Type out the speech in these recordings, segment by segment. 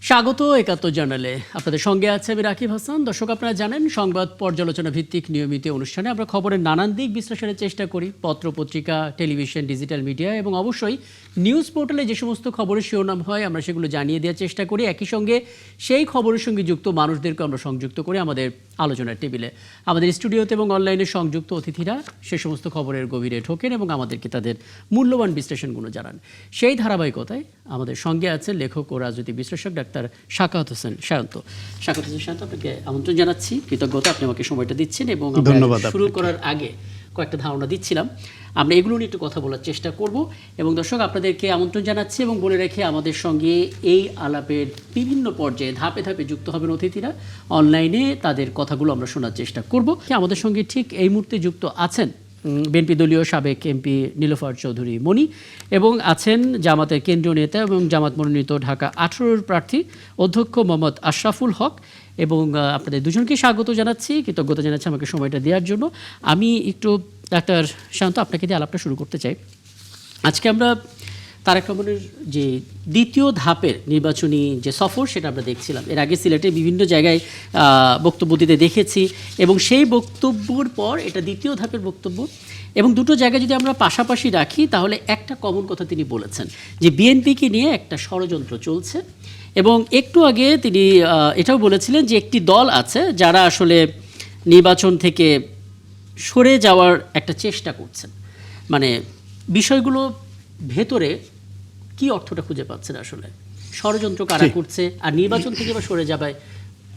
স্বাগত ৭১ জার্নালে। আপনাদের সঙ্গে আছে আমি রাকিব হাসান। দর্শক, আপনারা জানেন সংবাদ পর্যালোচনা ভিত্তিক নিয়মিত অনুষ্ঠানে আমরা খবরের নানান দিক বিশ্লেষণের চেষ্টা করি। পত্র পত্রিকা, টেলিভিশন, ডিজিটাল মিডিয়া এবং অবশ্যই নিউজ পোর্টালে যে সমস্ত খবরের শিরোনাম হয় আমরা সেগুলো জানিয়ে দেওয়ার চেষ্টা করি। একই সঙ্গে সেই খবরের সঙ্গে যুক্ত মানুষদেরকে আমরা সংযুক্ত করি আমাদের আলোচনার টেবিলে। আমাদের স্টুডিওতে এবং অনলাইনে সংযুক্ত অতিথিরা সে সমস্ত খবরের গভীরে ঢোকেন এবং আমাদেরকে তাদের মূল্যবান বিশ্লেষণগুলো জানান। সেই ধারাবাহিকতায় আমাদের সঙ্গে আছেন লেখক ও রাজনৈতিক বিশ্লেষক ডাক্তার শাকাওয়াত হোসেন শায়ন্ত। শাকাওয়াত হোসেন শায়ন্ত, আপনাকে আমন্ত্রণ জানাচ্ছি। কৃতজ্ঞতা, আপনি আমাকে সময়টা দিচ্ছেন এবং ধন্যবাদ। শুরু করার আগে কয়েকটা ধারণা দিচ্ছিলাম, আমরা এগুলো নিয়ে একটু কথা বলার চেষ্টা করব। এবং দর্শক, আপনাদেরকে আমন্ত্রণ জানাচ্ছি এবং বলে রেখে আমাদের সঙ্গে এই আলাপের বিভিন্ন পর্যায়ে ধাপে ধাপে যুক্ত হবেন অতিথিরা। অনলাইনে তাদের কথাগুলো আমরা শোনার চেষ্টা করব। আমাদের সঙ্গে ঠিক এই মুহূর্তে যুক্ত আছেন বিএনপি দলীয় সাবেক এমপি নীলোফার চৌধুরী মনি এবং আছেন জামাতের কেন্দ্রীয় নেতা এবং জামাত মনোনীত ঢাকা 18 প্রার্থী অধ্যক্ষ মোহাম্মদ আশরাফুল হক। এবং আপনাদের দুজনকে স্বাগত জানাচ্ছি, কৃতজ্ঞতা জানাচ্ছি আমাকে সময়টা দেওয়ার জন্য। আমি একটু ডাক্তার শান্ত আপনাকে দিয়ে আলাপটা শুরু করতে চাই। আজকে আমরা তারেক রহমানের যে দ্বিতীয় ধাপের নির্বাচনী যে সফর সেটা আমরা দেখছিলাম। এর আগে সিলেটে বিভিন্ন জায়গায় বক্তব্য দিতে দেখেছি এবং সেই বক্তব্যর পর এটা দ্বিতীয় ধাপের বক্তব্য। এবং দুটো জায়গায় যদি আমরা পাশাপাশি রাখি তাহলে একটা কমন কথা তিনি বলেছেন যে বিএনপিকে নিয়ে একটা ষড়যন্ত্র চলছে। এবং একটু আগে তিনি এটাও বলেছিলেন যে একটি দল আছে যারা আসলে নির্বাচন থেকে সরে যাওয়ার একটা চেষ্টা করছেন। মানে বিষয়গুলো ভেতরে কি অর্থটা খুঁজে পাচ্ছেন আসলে, ষড়যন্ত্র কারা করছে আর নির্বাচন থেকে বা সরে যাবে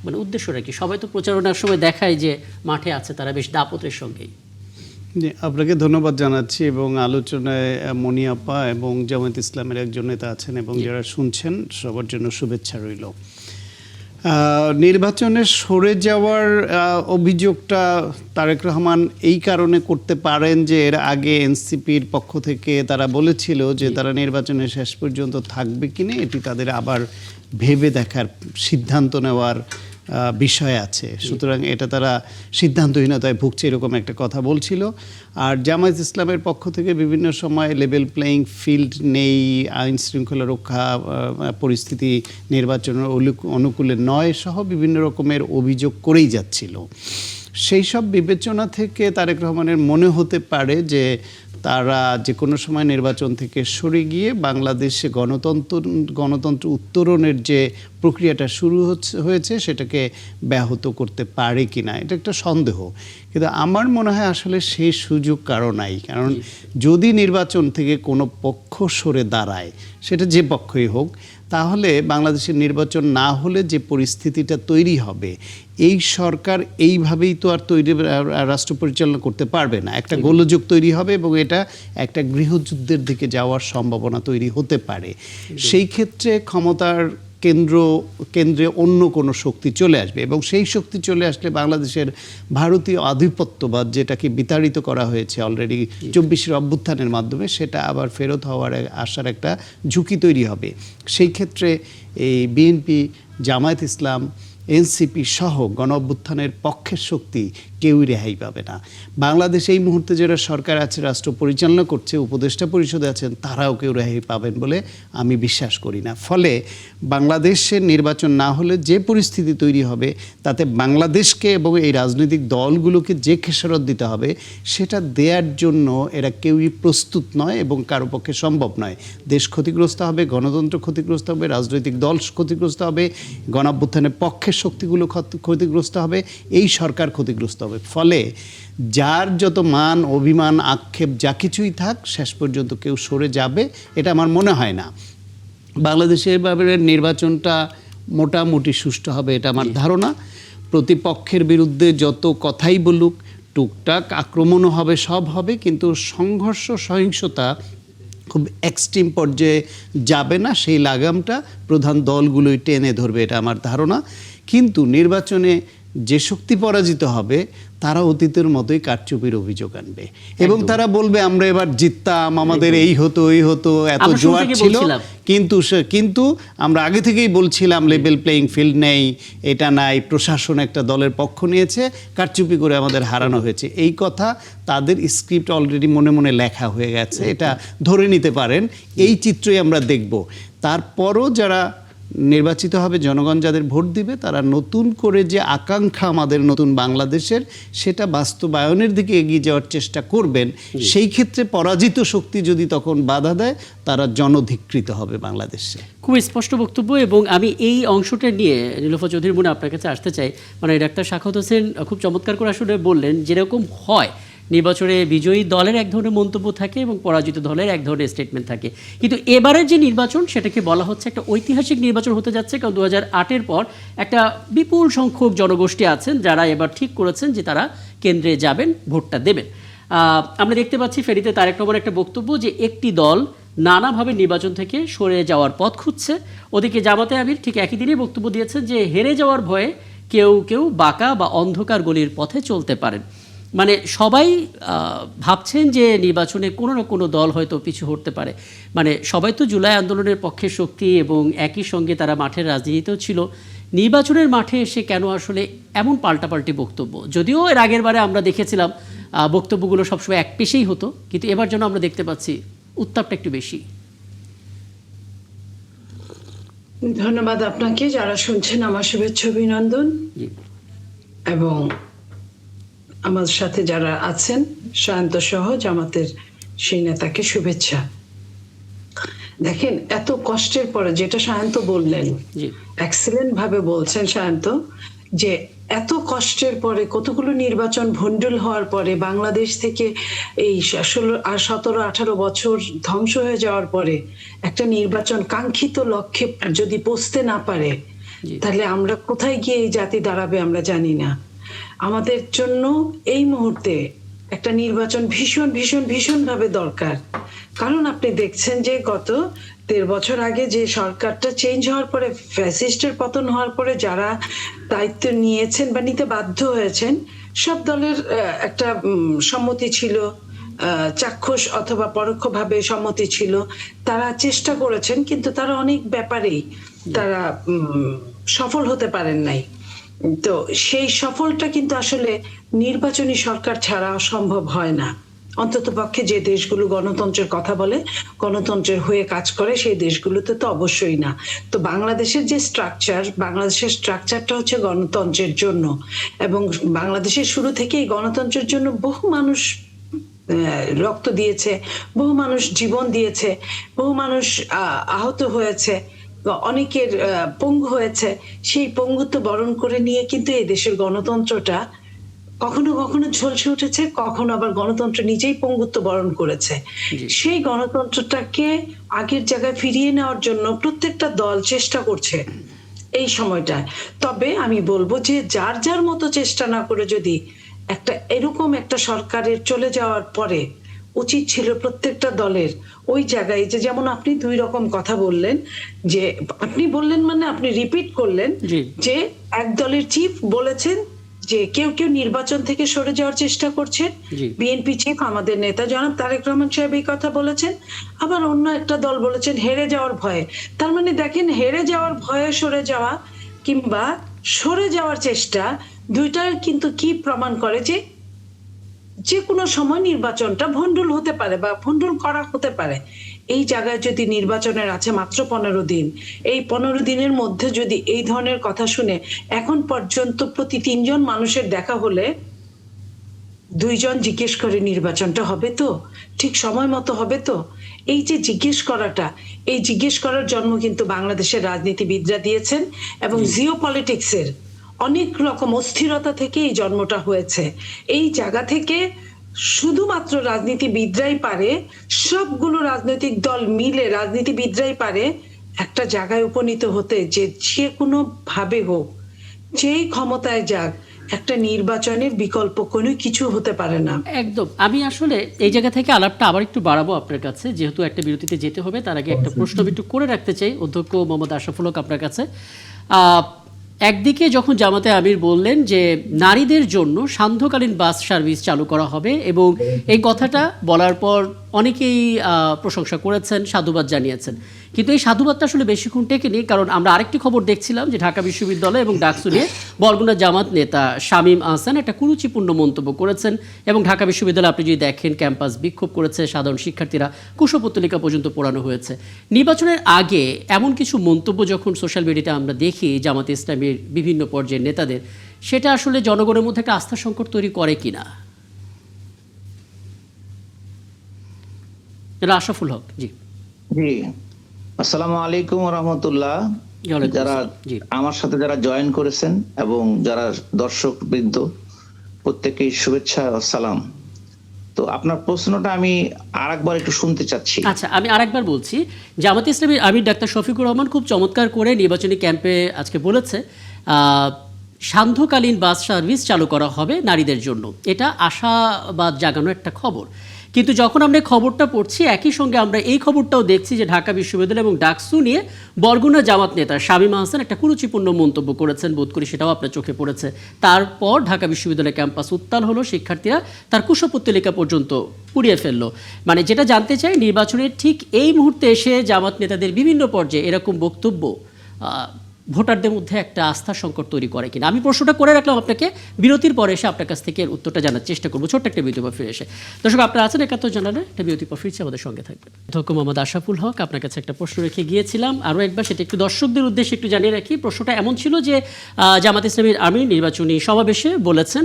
মানে উদ্দেশ্যটা কি? সবাই তো প্রচারণার সময় দেখায় যে মাঠে আছে, তারা বেশ দাপটের সঙ্গেই। আপনাকে ধন্যবাদ জানাচ্ছি এবং আলোচনায় মনি আপা এবং জামায়াত ইসলামের একজন নেতা আছেন এবং যারা শুনছেন সবার জন্য শুভেচ্ছা রইল। নির্বাচনে সরে যাওয়ার অভিযোগটা তারেক রহমান এই কারণে করতে পারেন যে এর আগে এনসিপির পক্ষ থেকে তারা বলেছিল যে তারা নির্বাচনে শেষ পর্যন্ত থাকবে কিনা এটি তাদের আবার ভেবে দেখার সিদ্ধান্ত নেওয়ার বিষয় আছে। সুতরাং এটা তারা সিদ্ধান্তহীনতায় ভুগছে এরকম একটা কথা বলছিল। আর জামায়াত ইসলামের পক্ষ থেকে বিভিন্ন সময় লেভেল প্লেয়িং ফিল্ড নেই, আইন শৃঙ্খলা রক্ষা পরিস্থিতি নির্বাচনের অনুকূলে নয় সহ বিভিন্ন রকমের অভিযোগ করেই যাচ্ছিল। সেই সব বিবেচনা থেকে তারেক রহমানের মনে হতে পারে যে তারা যে কোনো সময় নির্বাচন থেকে সরে গিয়ে বাংলাদেশে গণতন্ত্র উত্তরণের যে প্রক্রিয়াটা শুরু হয়েছে সেটাকে ব্যাহত করতে পারে কিনা এটা একটা সন্দেহ। কিন্তু আমার মনে হয় আসলে সেই সুযোগ কারো নাই। কারণ যদি নির্বাচন থেকে কোনো পক্ষ সরে দাঁড়ায়, সেটা যে পক্ষই হোক, তাহলে বাংলাদেশের নির্বাচন না হলে যে পরিস্থিতিটা তৈরি হবে, এই সরকার এইভাবেই তো আর রাষ্ট্র পরিচালনা করতে পারবে না। একটা গোলযোগ তৈরি হবে এবং এটা একটা গৃহযুদ্ধের দিকে যাওয়ার সম্ভাবনা তৈরি হতে পারে। সেই ক্ষেত্রে ক্ষমতার কেন্দ্রে অন্য কোনো শক্তি চলে আসবে এবং সেই শক্তি চলে আসলে বাংলাদেশের ভারতীয় আধিপত্যবাদ যেটাকে বিতাড়িত করা হয়েছে অলরেডি 24-এর অভ্যুত্থানের মাধ্যমে, সেটা আবার ফেরত হওয়ার আসার একটা ঝুঁকি তৈরি হবে। সেই ক্ষেত্রে এই বিএনপি, জামায়াত ইসলাম, এনসিপি সহ গণ অভ্যুত্থানের পক্ষের শক্তি কেউই রেহাই পাবে না। বাংলাদেশ এই মুহূর্তে যারা সরকার আছে, রাষ্ট্র পরিচালনা করছে, উপদেষ্টা পরিষদে আছেন, তারাও কেউ রেহাই পাবেন বলে আমি বিশ্বাস করি না। ফলে বাংলাদেশের নির্বাচন না হলে যে পরিস্থিতি তৈরি হবে তাতে বাংলাদেশকে এবং এই রাজনৈতিক দলগুলোকে যে খেসারত দিতে হবে সেটা দেওয়ার জন্য এরা কেউই প্রস্তুত নয় এবং কারো পক্ষে সম্ভব নয়। দেশ ক্ষতিগ্রস্ত হবে, গণতন্ত্র ক্ষতিগ্রস্ত হবে, রাজনৈতিক দল ক্ষতিগ্রস্ত হবে, গণ অভ্যুত্থানের পক্ষের শক্তিগুলো ক্ষতিগ্রস্ত হবে, এই সরকার ক্ষতিগ্রস্ত হবে। ফলে যার যত মান, অভিমান, আক্ষেপ যা কিছুই থাক, শেষ পর্যন্ত কেউ সরে যাবে এটা আমার মনে হয় না। বাংলাদেশের এভাবে নির্বাচনটা মোটামুটি সুষ্ঠু হবে এটা আমার ধারণা। প্রতিপক্ষের বিরুদ্ধে যত কথাই বলুক, টুকটাক আক্রমণও হবে, সব হবে, কিন্তু সংঘর্ষ, সহিংসতা খুব এক্সট্রিম পর্যায়ে যাবে না। সেই লাগামটা প্রধান দলগুলোই টেনে ধরবে এটা আমার ধারণা। কিন্তু নির্বাচনে যে শক্তি পরাজিত হবে তারা অতীতের মতোই কারচুপির অভিযোগ আনবে এবং তারা বলবে আমরা এবার জিততাম, আমাদের এই হতো ওই হতো, এত জোয়ার ছিল, কিন্তু আমরা আগে থেকেই বলছিলাম লেভেল প্লেয়িং ফিল্ড নেই, এটা নাই, প্রশাসন একটা দলের পক্ষ নিয়েছে, কারচুপি করে আমাদের হারানো হয়েছে। এই কথা তাদের স্ক্রিপ্ট অলরেডি মনে মনে লেখা হয়ে গেছে, এটা ধরে নিতে পারেন। এই চিত্রই আমরা দেখব। তারপরও যারা নির্বাচিত হবে, জনগণ যাদের ভোট দিবে তারা নতুন করে যে আকাঙ্ক্ষা আমাদের নতুন বাংলাদেশের সেটা বাস্তবায়নের দিকে এগিয়ে যাওয়ার চেষ্টা করবেন। সেই ক্ষেত্রে পরাজিত শক্তি যদি তখন বাধা দেয় তারা জনধিকৃত হবে বাংলাদেশে। খুব স্পষ্ট বক্তব্য, এবং আমি এই অংশটা নিয়ে নীলোফার চৌধুরী মুন্না আপনার কাছে আসতে চাই। মানে ডাক্তার সাখাওয়াত হোসেন খুব চমৎকার করে আসলে বললেন, যেরকম হয় নির্বাচনে বিজয়ী দলের এক ধরনের মন্তব্য থাকে এবং পরাজিত দলের এক ধরনের স্টেটমেন্ট থাকে, কিন্তু এবারের যে নির্বাচন সেটাকে বলা হচ্ছে একটা ঐতিহাসিক নির্বাচন হতে যাচ্ছে। কারণ 2008-এর পর একটা বিপুল সংখ্যক জনগোষ্ঠী আছেন যারা এবার ঠিক করেছেন যে তারা কেন্দ্রে যাবেন, ভোটটা দেবেন। আমরা দেখতে পাচ্ছি ফেরিতে তারেক রহমানের একটা বক্তব্য যে একটি দল নানাভাবে নির্বাচন থেকে সরে যাওয়ার পথ খুঁজছে। ওদিকে জামাতে আমির ঠিক একই দিনেই বক্তব্য দিয়েছেন যে হেরে যাওয়ার ভয়ে কেউ কেউ বাঁকা বা অন্ধকার গলির পথে চলতে পারেন। মানে সবাই ভাবছেন যে নির্বাচনে কোনো না কোনো দল হয়তো পিছু হটতে পারে। মানে সবাই তো জুলাই আন্দোলনের পক্ষের শক্তি এবং একই সঙ্গে তারা মাঠের রাজনীতিতেও ছিল। নির্বাচনের মাঠে এসে কেন আসলে এমন পাল্টাপাল্টি বক্তব্য? যদিও এর আগের বারে আমরা দেখেছিলাম বক্তব্যগুলো সবসময় এক পেশেই হতো, কিন্তু এবার যেন আমরা দেখতে পাচ্ছি উত্তাপটা একটু বেশি। ধন্যবাদ আপনাকে। যারা শুনছেন আমার শুভেচ্ছা অভিনন্দন, এবং আমার সাথে যারা আছেন সায়ন্ত সহ জামাতের সেই নেতাকে শুভেচ্ছা। দেখেন, এত কষ্টের পরে যেটা সায়ন্ত বললেন, এক্সেলেন্ট ভাবে বলছেন সায়ন্ত, যে এত কষ্টের পরে কতগুলো নির্বাচন ভণ্ডুল হওয়ার পরে বাংলাদেশ থেকে এই 17-18 বছর ধ্বংস হয়ে যাওয়ার পরে একটা নির্বাচন কাঙ্ক্ষিত লক্ষ্যে যদি পৌঁছতে না পারে, তাহলে আমরা কোথায় গিয়ে এই জাতি দাঁড়াবে আমরা জানি না। আমাদের জন্য এই মুহূর্তে একটা নির্বাচন ভীষণ ভীষণ ভীষণ ভাবে দরকার। কারণ আপনি দেখছেন যে গত 13 বছর আগে যে সরকারটা চেঞ্জ হওয়ার পরে, ফ্যাসিস্টের পতন হওয়ার পরে যারা দায়িত্ব নিয়েছেন বা নিতে বাধ্য হয়েছেন, সব দলের একটা সম্মতি ছিল, চাক্ষুষ অথবা পরোক্ষভাবে সম্মতি ছিল। তারা চেষ্টা করেছেন, কিন্তু তারা অনেক ব্যাপারেই তারা সফল হতে পারেন নাই। তো সেই সফলটা কিন্তু আসলে নির্বাচনী সরকার ছাড়া সম্ভব হয় না। অন্তত পক্ষে যে দেশগুলো গণতন্ত্রের কথা বলে, গণতন্ত্রের হয়ে কাজ করে, সেই দেশগুলোতে তো অবশ্যই না। তো বাংলাদেশের যে স্ট্রাকচার, বাংলাদেশের স্ট্রাকচারটা হচ্ছে গণতন্ত্রের জন্য, এবং বাংলাদেশের শুরু থেকেই গণতন্ত্রের জন্য বহু মানুষ রক্ত দিয়েছে, বহু মানুষ জীবন দিয়েছে, বহু মানুষ আহত হয়েছে, অনেকের পঙ্গু হয়েছে। সেই পঙ্গুত্ব বরণ করে নিয়ে কিন্তু এই দেশের গণতন্ত্রটা কখনো কখনো ঝলসে উঠেছে, কখনো আবার গণতন্ত্র নিজেই পঙ্গুত্ব বরণ করেছে। সেই গণতন্ত্রটাকে আগের জায়গায় ফিরিয়ে নেওয়ার জন্য প্রত্যেকটা দল চেষ্টা করছে এই সময়টায়। তবে আমি বলবো যে যার যার মতো চেষ্টা না করে যদি একটা এরকম একটা সরকারের চলে যাওয়ার পরে উচিত ছিল প্রত্যেকটা দলের ওই জায়গায়, যে যেমন আপনি 2 রকম কথা বললেন, যে আপনি বললেন মানে আপনি রিপিট করলেন যে এক দলের চিফ বলেছেন যে কেউ কেউ নির্বাচন থেকে সরে যাওয়ার চেষ্টা করছে। বিএনপি চিফ আমাদের নেতা জনাব তারেক রহমান সাহেব এই কথা বলেছেন। আবার অন্য একটা দল বলেছেন হেরে যাওয়ার ভয়ে। তার মানে দেখেন, হেরে যাওয়ার ভয়ে সরে যাওয়া কিংবা সরে যাওয়ার চেষ্টা, দুইটার কিন্তু কি প্রমাণ করে যে যে কোনো সময় নির্বাচনটা ভণ্ডুল হতে পারে বা ভণ্ডুল করা হতে পারে। এই জায়গায় যদি নির্বাচনের আছে মাত্র 15 দিন, এই 15 দিনের মধ্যে যদি এই ধরনের কথা শুনে এখন পর্যন্ত প্রতি 3 জন মানুষের দেখা হলে 2 জন জিজ্ঞেস করে নির্বাচনটা হবে তো, ঠিক সময় মতো হবে তো। এই যে জিজ্ঞেস করাটা, এই জিজ্ঞেস করার জন্ম কিন্তু বাংলাদেশের রাজনীতিবিদরা দিয়েছেন, এবং জিও পলিটিক্সের অনেক রকম অস্থিরতা থেকে এই জন্মটা হয়েছে। এই জায়গা থেকে শুধুমাত্র রাজনীতিবিদরাই পারে, সবগুলো রাজনৈতিক দল মিলে রাজনীতিবিদরাই পারে একটা জায়গায় উপনীত হতে, যে কোনো ভাবে হোক, যেই ক্ষমতায় যাক, একটা নির্বাচনের বিকল্প কোনো কিছু হতে পারে না। একদম। আমি আসলে এই জায়গা থেকে আলাপটা আবার একটু বাড়াবো আপনার কাছে, যেহেতু একটা বিরতিতে যেতে হবে। তার আগে একটা প্রশ্ন একটু করে রাখতে চাই অধ্যক্ষ মোহাম্মদ আশরাফুল হক আপনার কাছে। একদিকে যখন জামাতে আমির বললেন যে নারীদের জন্য সান্ধ্যকালীন বাস সার্ভিস চালু করা হবে, এবং এই কথাটা বলার পর অনেকেই প্রশংসা করেছেন, সাধুবাদ জানিয়েছেন, কিন্তু এই সাধুবাদটা আসলে বেশিক্ষণ টেকেনি, কারণ আমরা আরেকটি খবর দেখছিলাম যে ঢাকা বিশ্ববিদ্যালয় এবং ডাকসু নিয়ে বরগুনা জামাত নেতা শামীম আহসান একটা কুরুচিপূর্ণ মন্তব্য করেছেন। এবং ঢাকা বিশ্ববিদ্যালয়ে আপনি যদি দেখেন, ক্যাম্পাস বিক্ষোভ করেছে, সাধারণ শিক্ষার্থীরা কুশপুত্তলিকা পর্যন্ত পোড়ানো হয়েছে। নির্বাচনের আগে এমন কিছু মন্তব্য যখন সোশ্যাল মিডিয়াতে আমরা দেখি জামাতে ইসলামীর বিভিন্ন পর্যায়ের নেতাদের, সেটা আসলে জনগণের মধ্যে একটা আস্থা সংকট তৈরি করে কিনা? আশরাফুল হক। জি জি, আসসালামু আলাইকুম ওয়া রাহমাতুল্লাহ। ওয়ালাইকুম যারা আসসালাম। জি আমার সাথে যারা জয়েন করেছেন এবং যারা দর্শক বৃন্দ, প্রত্যেককে শুভেচ্ছা ও সালাম। তো আপনার প্রশ্নটা আমি আরেকবার একটু শুনতে চাচ্ছি। আচ্ছা, আমি আরেকবার বলছি, জামাতে ইসলামীর আমির ডাক্তার শফিকুর রহমান খুব চমৎকার করে নির্বাচনী ক্যাম্পে আজকে বলেছে সান্ধ্যকালীন বাস সার্ভিস চালু করা হবে নারীদের জন্য। এটা আশাবাদ জাগানো একটা খবর। কিন্তু যখন আমরা এই খবরটা পড়ছি, একই সঙ্গে আমরা এই খবরটাও দেখছি যে ঢাকা বিশ্ববিদ্যালয় এবং ডাকসু নিয়ে বরগুনা জামাত নেতা শামীম আহসান একটা কুরুচিপূর্ণ মন্তব্য করেছেন, বোধ করি সেটাও আপনার চোখে পড়েছে। তারপর ঢাকা বিশ্ববিদ্যালয় ক্যাম্পাস উত্তাল হলো, শিক্ষার্থীরা তার কুশপুত্তলিকা পর্যন্ত পুড়িয়ে ফেললো। মানে যেটা জানতে চাই, নির্বাচনের ঠিক এই মুহূর্তে এসে জামাত নেতাদের বিভিন্ন পর্যায়ে এরকম বক্তব্য ভোটারদের মধ্যে একটা আস্থা সংকট তৈরি করে কিনা। আমি প্রশ্নটা করে রাখলাম আপনাকে, বিরতির পরে এসে আপনার কাছ থেকে এর উত্তরটা জানার চেষ্টা করবো, ছোট্ট একটা বিরতির পর ফিরে এসে। দর্শক, আপনারা আছেন ৭১ জানালে, একটা বিরতির পর ফিরছি, আমাদের সঙ্গে থাকবেন। অধ্যক্ষ মোহাম্মদ আশরাফুল হক, আপনার কাছে একটা প্রশ্ন রেখে গিয়েছিলাম, আরও একবার সেটা একটু দর্শকদের উদ্দেশ্যে একটু জানিয়ে রাখি। প্রশ্নটা এমন ছিল যে জামাত ইসলামীর আমির নির্বাচনী সমাবেশে বলেছেন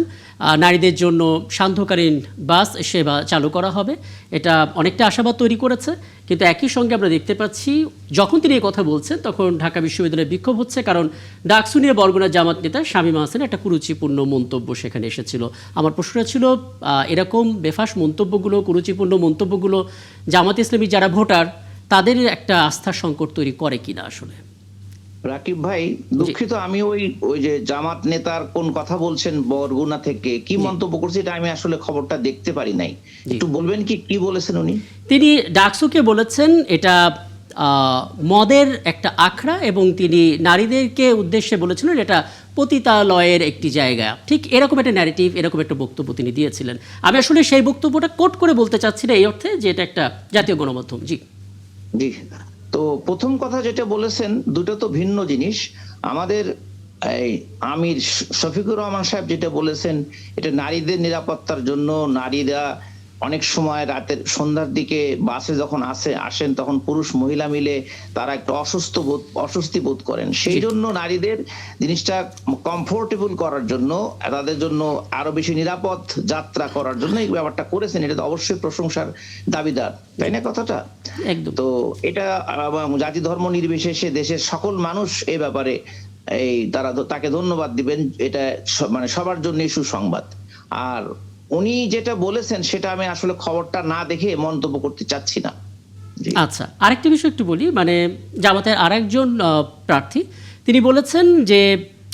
নারীদের জন্য সান্ধ্যকালীন বাস সেবা চালু করা হবে। এটা অনেকটা আশাবাদ তৈরি করেছে, কিন্তু একই সঙ্গে আমরা দেখতে পাচ্ছি যখন তিনি এই কথা বলছেন তখন ঢাকা বিশ্ববিদ্যালয়ে বিক্ষোভ হচ্ছে, কারণ ডাকসু নিয়ে বরগুনা জামাত নেতা শামীম আহসান একটা কুরুচিপূর্ণ মন্তব্য সেখানে এসেছিল। আমার প্রশ্নটা ছিল, এরকম বেফাস মন্তব্যগুলো, কুরুচিপূর্ণ মন্তব্যগুলো জামাত ইসলামী যারা ভোটার তাদের একটা আস্থার সংকট তৈরি করে কিনা আসলে? রাকিব ভাই, দুঃখিত, আমি ওই যে জামাত নেতার কোন কথা বলছেন বরগুনা থেকে কি মন্তব্য করছে এটা আমি আসলে খবরটা দেখতে পারি নাই। একটু বলবেন কি বলেছেন উনি? তিনি ডাকসুকে বলেছেন এটা মদের একটা আখড়া, এবং তিনি নারীদেরকে উদ্দেশ্যে বলেছিলেন এটা পতিতালয়ের একটি জায়গা। ঠিক এরকম একটা ন্যারেটিভ, এরকম একটা বক্তব্য তিনি দিয়েছিলেন। আমি আসলে সেই বক্তব্যটা কোট করে বলতে চাচ্ছি না এই অর্থে যে এটা একটা জাতীয় গণমাধ্যম। জি জি, তো প্রথম কথা যেটা বলেছেন দুটো তো ভিন্ন জিনিস। আমাদের এই আমির শফিকুর রহমান সাহেব যেটা বলেছেন, এটা নারীদের নিরাপত্তার জন্য। নারীরা অনেক সময় রাতের সন্ধ্যার দিকে বাসে যখন আসেন তখন পুরুষ মহিলা মিলে তারা একটু অস্বস্তি বোধ করেন, সেই জন্য নারীদের জিনিসটা কমফোর্টেবল করার জন্য, তাদের জন্য আরো বেশি নিরাপদ যাত্রা করার জন্য এই ব্যাপারটা করেছেন। এটা তো অবশ্যই প্রশংসার দাবিদার, তাই না কথাটা? একদম। তো এটা জাতি ধর্ম নির্বিশেষে দেশের সকল মানুষ এই ব্যাপারে তারা তাকে ধন্যবাদ দিবেন। এটা মানে সবার জন্য সুসংবাদ। আর উনি যেটা বলেছেন সেটা আমি আসলে খবরটা না দেখে মন্তব্য করতে চাচ্ছি না। আচ্ছা, আরেকটা বিষয় একটু বলি, মানে জামাতের আরেকজন প্রার্থী তিনি বলেছেন যে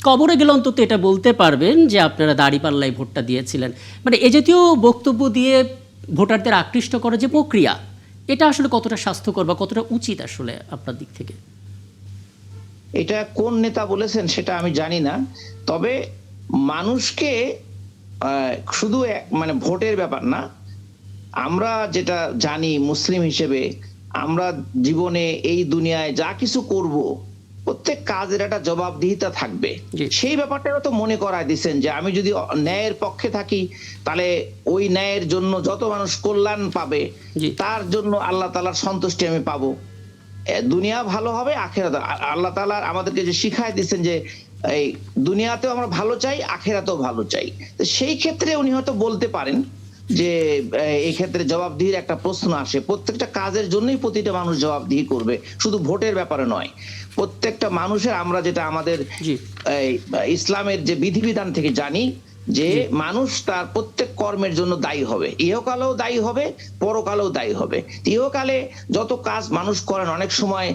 কবরে গেলে অন্তত এটা বলতে পারবেন যে আপনারা দাঁড়িপাল্লায় ভোটটা দিয়েছিলেন। মানে এ জাতীয় বক্তব্য দিয়ে ভোটারদের আকৃষ্ট করার যে প্রক্রিয়া, এটা আসলে কতটা স্বাস্থ্যকর বা কতটা উচিত আসলে আপনার দিক থেকে? এটা কোন নেতা বলেছেন সেটা আমি জানি না, তবে মানুষকে শুধু মানে ভোটের ব্যাপার না, আমরা যেটা জানি মুসলিম হিসেবে, আমরা জীবনে এই দুনিয়ায় যা কিছু করব প্রত্যেক কাজের একটা জবাবদিহিতা থাকবে। সেই ব্যাপারটাও তো মনে করায় দিচ্ছেন যে আমি যদি ন্যায়ের পক্ষে থাকি তাহলে ওই ন্যায়ের জন্য যত মানুষ কল্যাণ পাবে তার জন্য আল্লাহ তাআলার সন্তুষ্টি আমি পাবো। দুনিয়া ভালো হবে, আখিরাত। আল্লাহ তাআলা আমাদেরকে যে শিখায় দিচ্ছেন যে এই দুনিয়াতেও আমরা ভালো চাই, আখিরাতেও ভালো চাই। তো সেই ক্ষেত্রে উনি হয়তো বলতে পারেন যে এই ক্ষেত্রে জবাবদিহির একটা প্রশ্ন আসে। প্রত্যেকটা কাজের জন্যই প্রতিটা মানুষ জবাবদিহি করবে, শুধু ভোটের ব্যাপারে নয়। প্রত্যেকটা মানুষের, আমরা যেটা আমাদের ইসলামের যে বিধিবিধান থেকে জানি যে মানুষ তার প্রত্যেক কর্মের জন্য দায়ী হবে, ইহকালেও দায়ী হবে, পরকালেও দায়ী হবে। ইহকালে যত কাজ মানুষ করেন অনেক সময়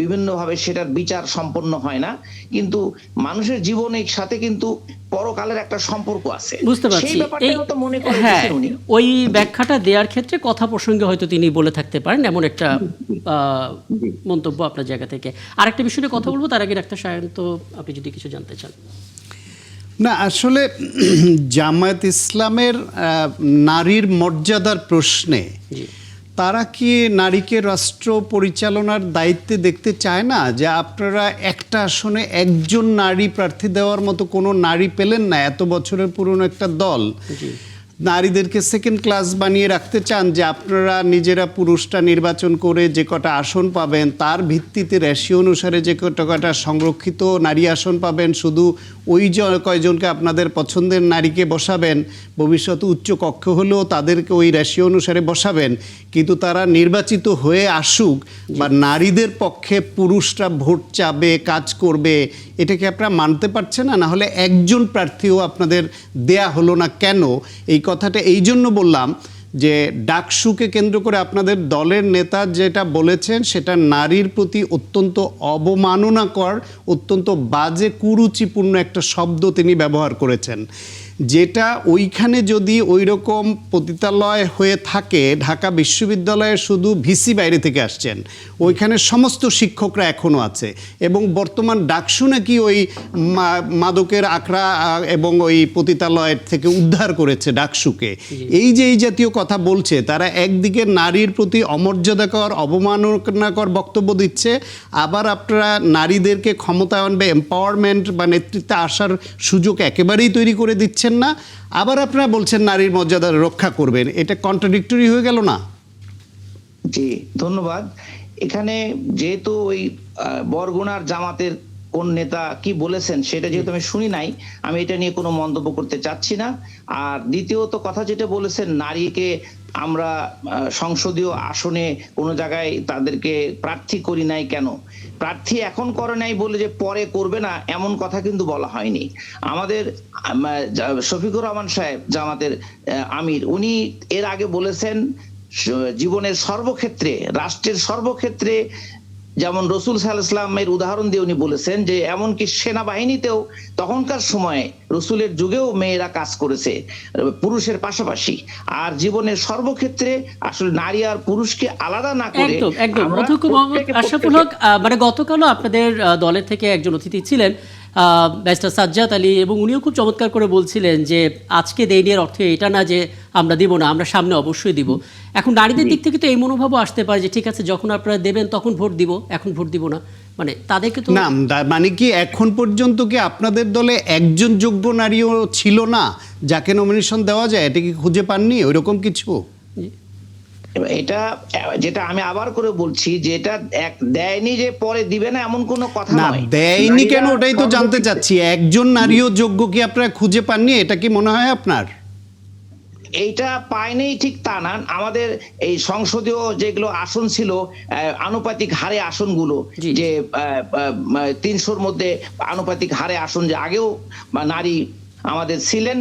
বিভিন্নভাবে সেটার বিচার সম্পন্ন হয় না, কিন্তু মানুষের জীবনের সাথে কিন্তু পরকালের একটা সম্পর্ক আছে। বুঝতে পারছি। হ্যাঁ, ওই ব্যাখ্যাটা দেওয়ার ক্ষেত্রে কথা প্রসঙ্গে হয়তো তিনি বলে থাকতে পারেন, এমন একটা মন্তব্য আপনার জায়গা থেকে। আরেকটা বিষয়ে কথা বলবো, তার আগে ডাক্তার সায়ন্ত আপনি যদি কিছু জানতে চান। না, আসলে জামায়াত ইসলামের নারীর মর্যাদার প্রশ্নে তারা কি নারীকে রাষ্ট্র পরিচালনার দায়িত্বে দেখতে চায় না? যে আপনারা একটা আসনে একজন নারী প্রার্থী দেওয়ার মতো কোনো নারী পেলেন না, এত বছরের পুরনো একটা দল। নারীদেরকে সেকেন্ড ক্লাস বানিয়ে রাখতে চান, যে আপনারা নিজেরা পুরুষটা নির্বাচন করে যে কটা আসন পাবেন তার ভিত্তিতে রেশিও অনুসারে যে কটা সংরক্ষিত নারী আসন পাবেন, শুধু ওই কয়জনকে আপনাদের পছন্দের নারীকে বসাবেন, ভবিষ্যতে উচ্চ কক্ষ হলেও তাদেরকে ওই রেশিও অনুসারে বসাবেন, কিন্তু তারা নির্বাচিত হয়ে আসুক বা নারীদের পক্ষে পুরুষরা ভোট চাবে, কাজ করবে, এটাকে আপনারা মানতে পারছেন না? না হলে একজন প্রার্থীও আপনাদের দেয়া হলো না কেন? এই কথাটা এই জন্য বললাম যে ডাকসুকে কেন্দ্র করে আপনাদের দলের নেতা যেটা বলেছেন সেটা নারীর প্রতি অত্যন্ত অবমাননাকর, অত্যন্ত বাজে, কুরুচিপূর্ণ একটা শব্দ তিনি ব্যবহার করেছেন, যেটা ওইখানে যদি ওই রকম পতিতালয় হয়ে থাকে, ঢাকা বিশ্ববিদ্যালয়ে শুধু ভিসি বাইরে থেকে আসছেন, ওইখানে সমস্ত শিক্ষকরা এখনও আছে, এবং বর্তমান ডাকসু নাকি ওই মাদকের আখড়া এবং ওই পতিতালয়ের থেকে উদ্ধার করেছে ডাকসুকে। এই যে এই জাতীয় কথা বলছে, তারা একদিকে নারীর প্রতি অমর্যাদাকর, অবমাননাকর বক্তব্য দিচ্ছে, আবার আপনারা নারীদেরকে ক্ষমতায়ন বা এম্পাওয়ারমেন্ট বা নেতৃত্বে আসার সুযোগ একেবারেই তৈরি করে দিচ্ছেন না, আবার আপনারা বলছেন নারীর মর্যাদা রক্ষা করবেন। এটা কন্ট্রাডিক্টরি হয়ে গেল না? জি, ধন্যবাদ। এখানে যেহেতু ওই বরগুনার জামাতের কোন নেতা কি বলেছেন সেটা যেহেতু আমি শুনি নাই, আমি এটা নিয়ে কোনো মন্তব্য করতে চাচ্ছি না। আর দ্বিতীয়ত কথা যেটা বলেছেন, নারীকে আমরা সংসদীয় আসনে কোনো জায়গায় তাদেরকে প্রার্থী করি নাই কেন, প্রার্থী এখন করে নাই বলে যে পরে করবে না এমন কথা কিন্তু বলা হয়নি। আমাদের শফিকুর রহমান সাহেব জামাতের আমির, উনি এর আগে বলেছেন জীবনের সর্বক্ষেত্রে, রাষ্ট্রের সর্বক্ষেত্রে, যেমন রসুল সাল্লাল্লাহু আলাইহি ওয়াসাল্লামের উদাহরণ দিয়ে উনি বলেছেন যে এমনকি সেনাবাহিনীতেও তখনকার সময়ে রসুলের যুগেও মেয়েরা কাজ করেছে পুরুষের পাশাপাশি। আর জীবনের সর্বক্ষেত্রে আসলে নারী আর পুরুষকে আলাদা না করে একদম অধ্যক্ষ মোহাম্মদ আশরাফুল হক, মানে গতকালও আপনাদের দলের থেকে একজন অতিথি ছিলেন ব্যারিস্টার সাজ্জাদ আলী, এবং উনিও খুব চমৎকার করে বলছিলেন যে আজকে দেয়নি এর অর্থ এটা না যে আমরা দিব না, আমরা সামনে অবশ্যই দিব। এখন নারীদের দিক থেকে তো এই মনোভাবও আসতে পারে যে ঠিক আছে, যখন আপনারা দেবেন তখন ভোট দিব, এখন ভোট দিব না, মানে তাদেরকে তো না, মানে কি এখন পর্যন্ত কি আপনাদের দলে একজন যোগ্য নারীও ছিল না যাকে নমিনেশন দেওয়া যায়? এটা কি খুঁজে পাননি ওইরকম কিছু? এটা যেটা আমি আবার করে বলছি, যেটা দেয়নি যে পরে দিবে না এমন কোনো কথা না, নয়। দেয়নি কেন ওটাই তো জানতে চাচ্ছি। একজন নারীও যোগ্য কি আপনারা খুঁজে পাননি? এটা কি মনে হয় আপনার? এইটা পায়নি ঠিক তা না। আমাদের এই সংসদীয় যেগুলো আসন ছিল, আনুপাতিক হারে আসনগুলো, যে 300-র মধ্যে আনুপাতিক হারে আসন যে আগেও নারী আমাদের ছিলেন,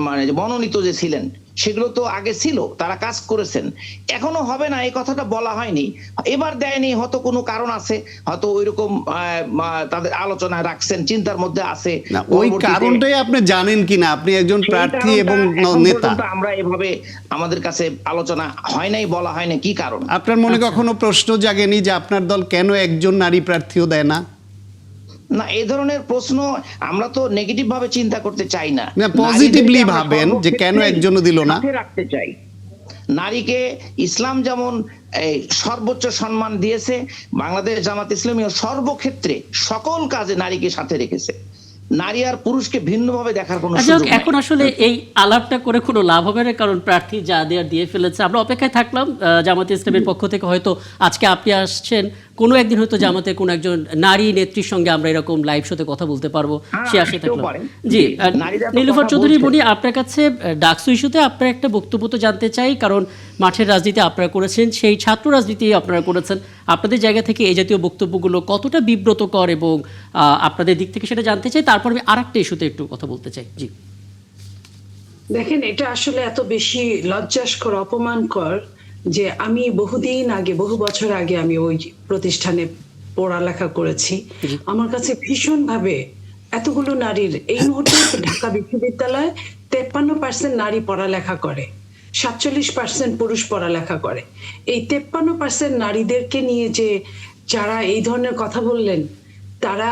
মানে মনোনীত যে ছিলেন সেগুলো তো আগে ছিল, তারা কাজ করেছেন, এখনো হবে না এই কথাটা বলা হয়নি। এবার দেয়নি, হয়তো কোনো কারণ আছে, হয়তো ওইরকম তাদের আলোচনায় রাখছেন, চিন্তার মধ্যে আছে। ওই কারণটাই আপনি জানেন কিনা? আপনি একজন প্রার্থী এবং নেতা, আমরা এভাবে আমাদের কাছে আলোচনা হয় নাই, বলা হয় না কি কারণ। আপনার মনে কখনো প্রশ্ন জাগেনি যে আপনার দল কেন একজন নারী প্রার্থীও দেয় না? না, এই ধরনের প্রশ্ন আমরা তো নেগেটিভ ভাবে চিন্তা করতে চাই না, পজিটিভলি ভাবেন যে কেন একজনও দিল না। রাখতে চাই নারীকে। ইসলাম যেমন সর্বোচ্চ সম্মান দিয়েছে, বাংলাদেশ জামাত ইসলামীও সর্বক্ষেত্রে সকল কাজে নারীকে সাথে রেখেছে। নারী আর পুরুষকে ভিন্নভাবে দেখার কোনো সুযোগ নেই। এখন আসলে এই আলাপটা করে কোনো লাভ হবে না, কারণ প্রার্থী যা দেওয়ার দিয়ে ফেলেছে। আমরা অপেক্ষায় থাকলাম জামাতে ইসলামের পক্ষ থেকে, হয়তো আজকে আপনি আসছেন, কোনো একদিন হয়তো জামাতে কোনো একজন নারী নেত্রীর সঙ্গে আমরা এরকম লাইভ শোতে কথা বলতে পারবো, সে আশায় থাকলাম। জি, নীলুফার চৌধুরী বনি, আপনার কাছে ডাকসু ইস্যুতে আপনার একটা বক্তব্য তো জানতে চাই, কারণ মাঠের রাজনীতি আপনারা করেছেন, সেই ছাত্র রাজনীতি আপনারা করেছেন, আপনাদের জায়গা থেকে এই জাতীয় বক্তব্যগুলো কতটা বিব্রতকর এবং আপনাদের দিক থেকে সেটা জানতে চাই। তারপর আমি আরেকটা ইস্যুতে একটু কথা বলতে চাই। জি, দেখেন, এটা আসলে এত বেশি লজ্জাস্কর, অপমানকর যে আমি বহুদিন আগে, বহু বছর আগে আমি ওই প্রতিষ্ঠানে পড়ালেখা করেছি। আমার কাছে ভীষণভাবে এতগুলো নারীর, এই মুহূর্তে ঢাকা বিশ্ববিদ্যালয়ে 53% নারী পড়ালেখা করে, 47% পুরুষ পড়ালেখা করে। এই 53% নারীদেরকে নিয়ে যে যারা এই ধরনের কথা বললেন, তারা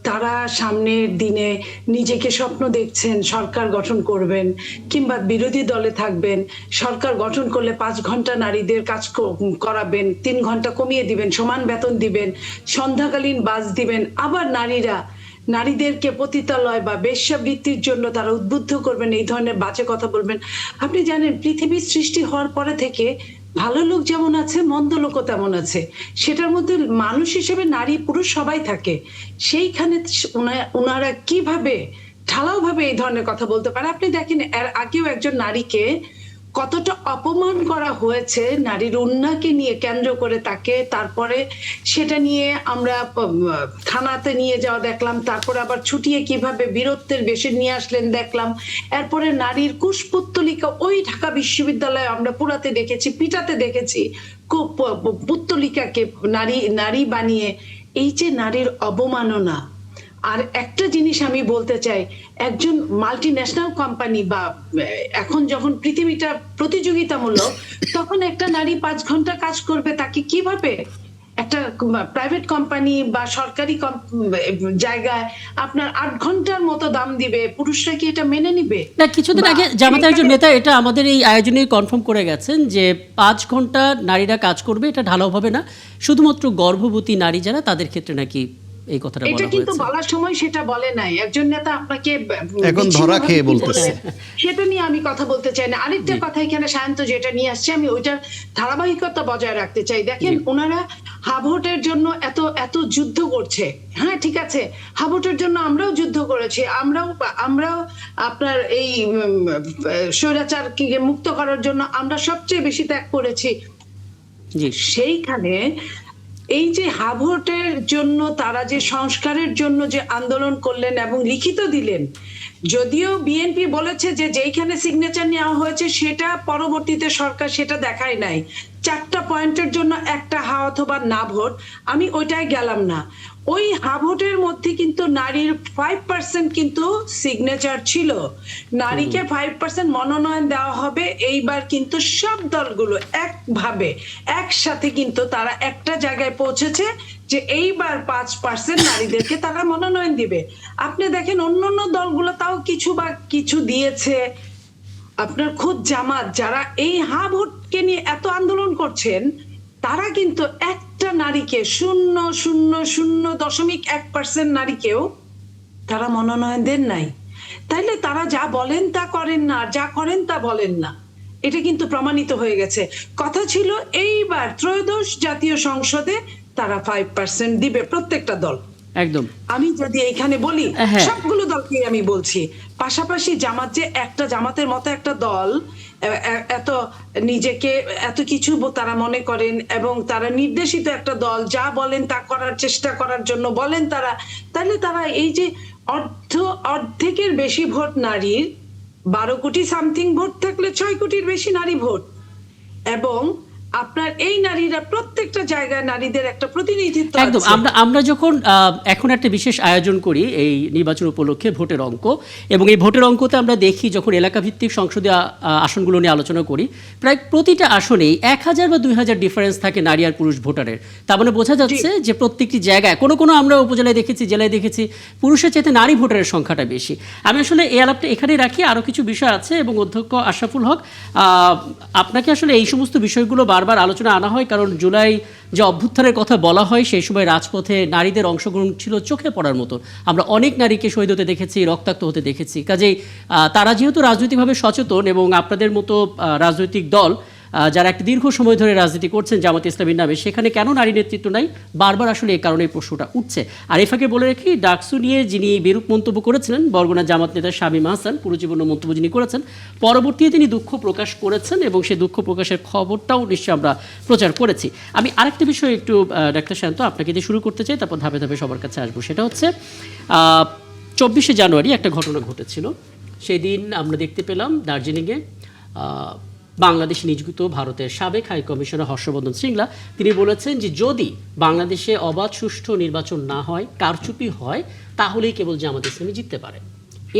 তারা সামনের দিনে নিজেকে স্বপ্ন দেখছেন সরকার গঠন করবেন কিংবা বিরোধী দলে থাকবেন, সরকার গঠন করলে 5 ঘন্টা নারীদের কাজ করাবেন, 3 ঘন্টা কমিয়ে দিবেন, সমান বেতন দিবেন, সন্ধ্যাকালীন বাস দিবেন, আবার নারীদেরকে পতিতালয় বা বেশ্যাবৃত্তির জন্য তারা উদ্বুদ্ধ করবেন, এই ধরনের বাজে কথা বলবেন। আপনি জানেন পৃথিবীর সৃষ্টি হওয়ার পরে থেকে ভালো লোক যেমন আছে মন্দ লোকও তেমন আছে, সেটার মধ্যে মানুষ হিসেবে নারী পুরুষ সবাই থাকে। সেইখানে ওনারা কিভাবে ঢালাও ভাবে এই ধরনের কথা বলতে পারে? আপনি দেখেন এর আগেও একজন নারীকে কতটা অপমান করা হয়েছে নারীর উন্নয়নকে নিয়ে কেন্দ্র করে তাকে, তারপরে সেটা নিয়ে আমরা থানাতে নিয়ে যাওয়া দেখলাম, তারপরে আবার ছুটিয়ে কিভাবে বীরত্বের বেশে নিয়ে আসলেন দেখলাম, এরপরে নারীর কুশপুত্তলিকা ওই ঢাকা বিশ্ববিদ্যালয়ে আমরা পুরাতে দেখেছি, পিটাতে দেখেছি পুত্তলিকাকে নারী বানিয়ে। এই যে নারীর অবমাননা। আর একটা জিনিস আমি বলতে চাই, একজন মাল্টি ন্যাশনাল কোম্পানি বা এখন যখন পৃথিবীটা প্রতিযোগিতামূলক, তখন একটা নারী 5 ঘন্টা কাজ করবে, তাকে কিভাবে একটা প্রাইভেট কোম্পানি বা সরকারি জায়গায় আপনার 8 ঘন্টার মতো দাম দিবে? পুরুষরা কি এটা মেনে নিবে? না, কিছুদিন আগে জামাতের একজন নেতা এটা আমাদের এই আয়োজনে কনফার্ম করে গেছেন যে 5 ঘন্টা নারীরা কাজ করবে, এটা ঢালাও হবে না, শুধুমাত্র গর্ভবতী নারী যারা তাদের ক্ষেত্রে নাকি এই কথাটা বলা এটা কিন্তু হয়েছে। বলার সময় সেটা বলে নাই একজন নেতা, আপনাকে এখন ধরা খেয়ে বলতেছে। সেটা নিয়ে আমি কথা বলতে চাই না। আরেকটা কথা এখানে সায়ন্ত যেটা নিয়ে আসছে, আমি ওইটার ধারাবাহিকতা বজায় রাখতে চাই। দেখেন ওনারা হাবহোটের জন্য এত যুদ্ধ করছে, হ্যাঁ ঠিক আছে, হাবহোটের জন্য আমরাও যুদ্ধ করেছি, আমরাও আপনার এই স্বৈরাচারকে মুক্ত করার জন্য আমরা সবচেয়ে বেশি ত্যাগ করেছি। জি, সেইখানে এই যে হাবহোটের জন্য তারা যে সংস্কারের জন্য যে আন্দোলন করলেন এবং লিখিত দিলেন, যদিও বিএনপি বলেছে যে যেইখানে সিগনেচার নেওয়া হয়েছে সেটা পরবর্তীতে সরকার সেটা দেখায় নাই, 4টা পয়েন্টের জন্য একটা হা অথবা না ভোট, আমি ওইটাই গেলাম না। ওই হা ভোটের মধ্যে কিন্তু নারীর 5% কিন্তু সিগনেচার ছিল, নারীকে 5% মনোনয়ন দেওয়া হবে। এইবার কিন্তু সব দলগুলো একসাথে কিন্তু তারা একটা জায়গায় পৌঁছেছে যে এইবার 5% নারীদেরকে তারা মনোনয়ন দিবে। আপনি দেখেন অন্যান্য দলগুলো তাও কিছু দিয়েছে। আপনার খোদ জামাত যারা এই হা ভোটকে নিয়ে এত আন্দোলন করছেন, তারা কিন্তু একটা নারীকে 0.001% নারীকেও তারা মনোনয়ন দেন নাই। তাইলে তারা যা বলেন তা করেন না, যা করেন তা বলেন না, এটা কিন্তু প্রমাণিত হয়ে গেছে। কথা ছিল এইবার ত্রয়োদশ জাতীয় সংসদে তারা 5% দিবে প্রত্যেকটা দল। একদম। আমি যদি এইখানে বলি হ্যাঁ। সবগুলো দলকে আমি বলছি, পাশাপাশি জামাতের মতো একটা দল এত নিজেকে এত কিছু তারা মনে করেন এবং তারা নির্দেশিত একটা দল, যা বলেন তা করার চেষ্টা করার জন্য বলেন তারা, তাহলে তারা এই যে অর্ধেকের বেশি ভোট নারীর, 12 কোটি সামথিং ভোট থাকলে 6 কোটির বেশি নারী ভোট, এবং আপনার এই নারীরা প্রত্যেকটা জায়গায় নারীদের একটা প্রতিনিধিত্ব একদম। আছে। আমরা যখন এখন একটা বিশেষ আয়োজন করি এই নির্বাচন উপলক্ষে ভোটের অঙ্ক, এবং এই ভোটের অঙ্কতে আমরা দেখি যখন এলাকা ভিত্তিক সংসদীয় আসনগুলো নিয়ে আলোচনা করি, প্রায় প্রতিটা আসনেই 1000 বা 2000 ডিফারেন্স থাকে নারী আর পুরুষ ভোটারের। তার মানে বোঝা যাচ্ছে যে প্রত্যেকটি জায়গায় কোনো আমরা উপজেলায় দেখেছি, জেলায় দেখেছি, পুরুষের চাইতে নারী ভোটারের সংখ্যাটা বেশি। আমি আসলে এই আলাপটা এখানেই রাখি, আরও কিছু বিষয় আছে এবং অধ্যক্ষ আশরাফুল হক, আপনাকে আসলে এই সমস্ত বিষয়গুলো বারবার আলোচনা আনা হয়, কারণ জুলাই যে অভ্যুত্থানের কথা বলা হয় সেই সময় রাজপথে নারীদের অংশগ্রহণ ছিল চোখে পড়ার মতো। আমরা অনেক নারীকে শহীদ হতে দেখেছি, রক্তাক্ত হতে দেখেছি। কাজেই তারা যেহেতু রাজনৈতিকভাবে সচেতন এবং আপনাদের মতো রাজনৈতিক দল যারা একটা দীর্ঘ সময় ধরে রাজনীতি করছেন জামাত ইসলামীর নামে, সেখানে কেন নারী নেতৃত্ব নাই, বারবার আসলে এই কারণে এই প্রশ্নটা উঠছে। আর এই ফাঁকে বলে রাখি, ডাকসু নিয়ে যিনি বিরূপ মন্তব্য করেছিলেন বরগুনা জামাত নেতা শামীম আহসান, পুরোজীবন মন্তব্য যিনি করেছেন, পরবর্তীতে তিনি দুঃখ প্রকাশ করেছেন এবং সেই দুঃখ প্রকাশের খবরটাও নিশ্চয়ই আমরা প্রচার করেছি। আমি আরেকটা বিষয় একটু ডাক্তার শান্ত আপনাকে দিয়ে শুরু করতে চাই, তারপর ধাপে ধাপে সবার কাছে আসবো। সেটা হচ্ছে 24শে জানুয়ারি একটা ঘটনা ঘটেছিল। সেই দিন আমরা দেখতে পেলাম দার্জিলিংয়ে বাংলাদেশে নিযুক্ত ভারতের সাবেক হাই কমিশনার হর্ষবর্ধন শ্রিংলা তিনি বলেছেন যে যদি বাংলাদেশে অবাধ সুষ্ঠু নির্বাচন না হয়, কারচুপি হয়, তাহলেই কেবল জামাত ইসলামী জিততে পারে,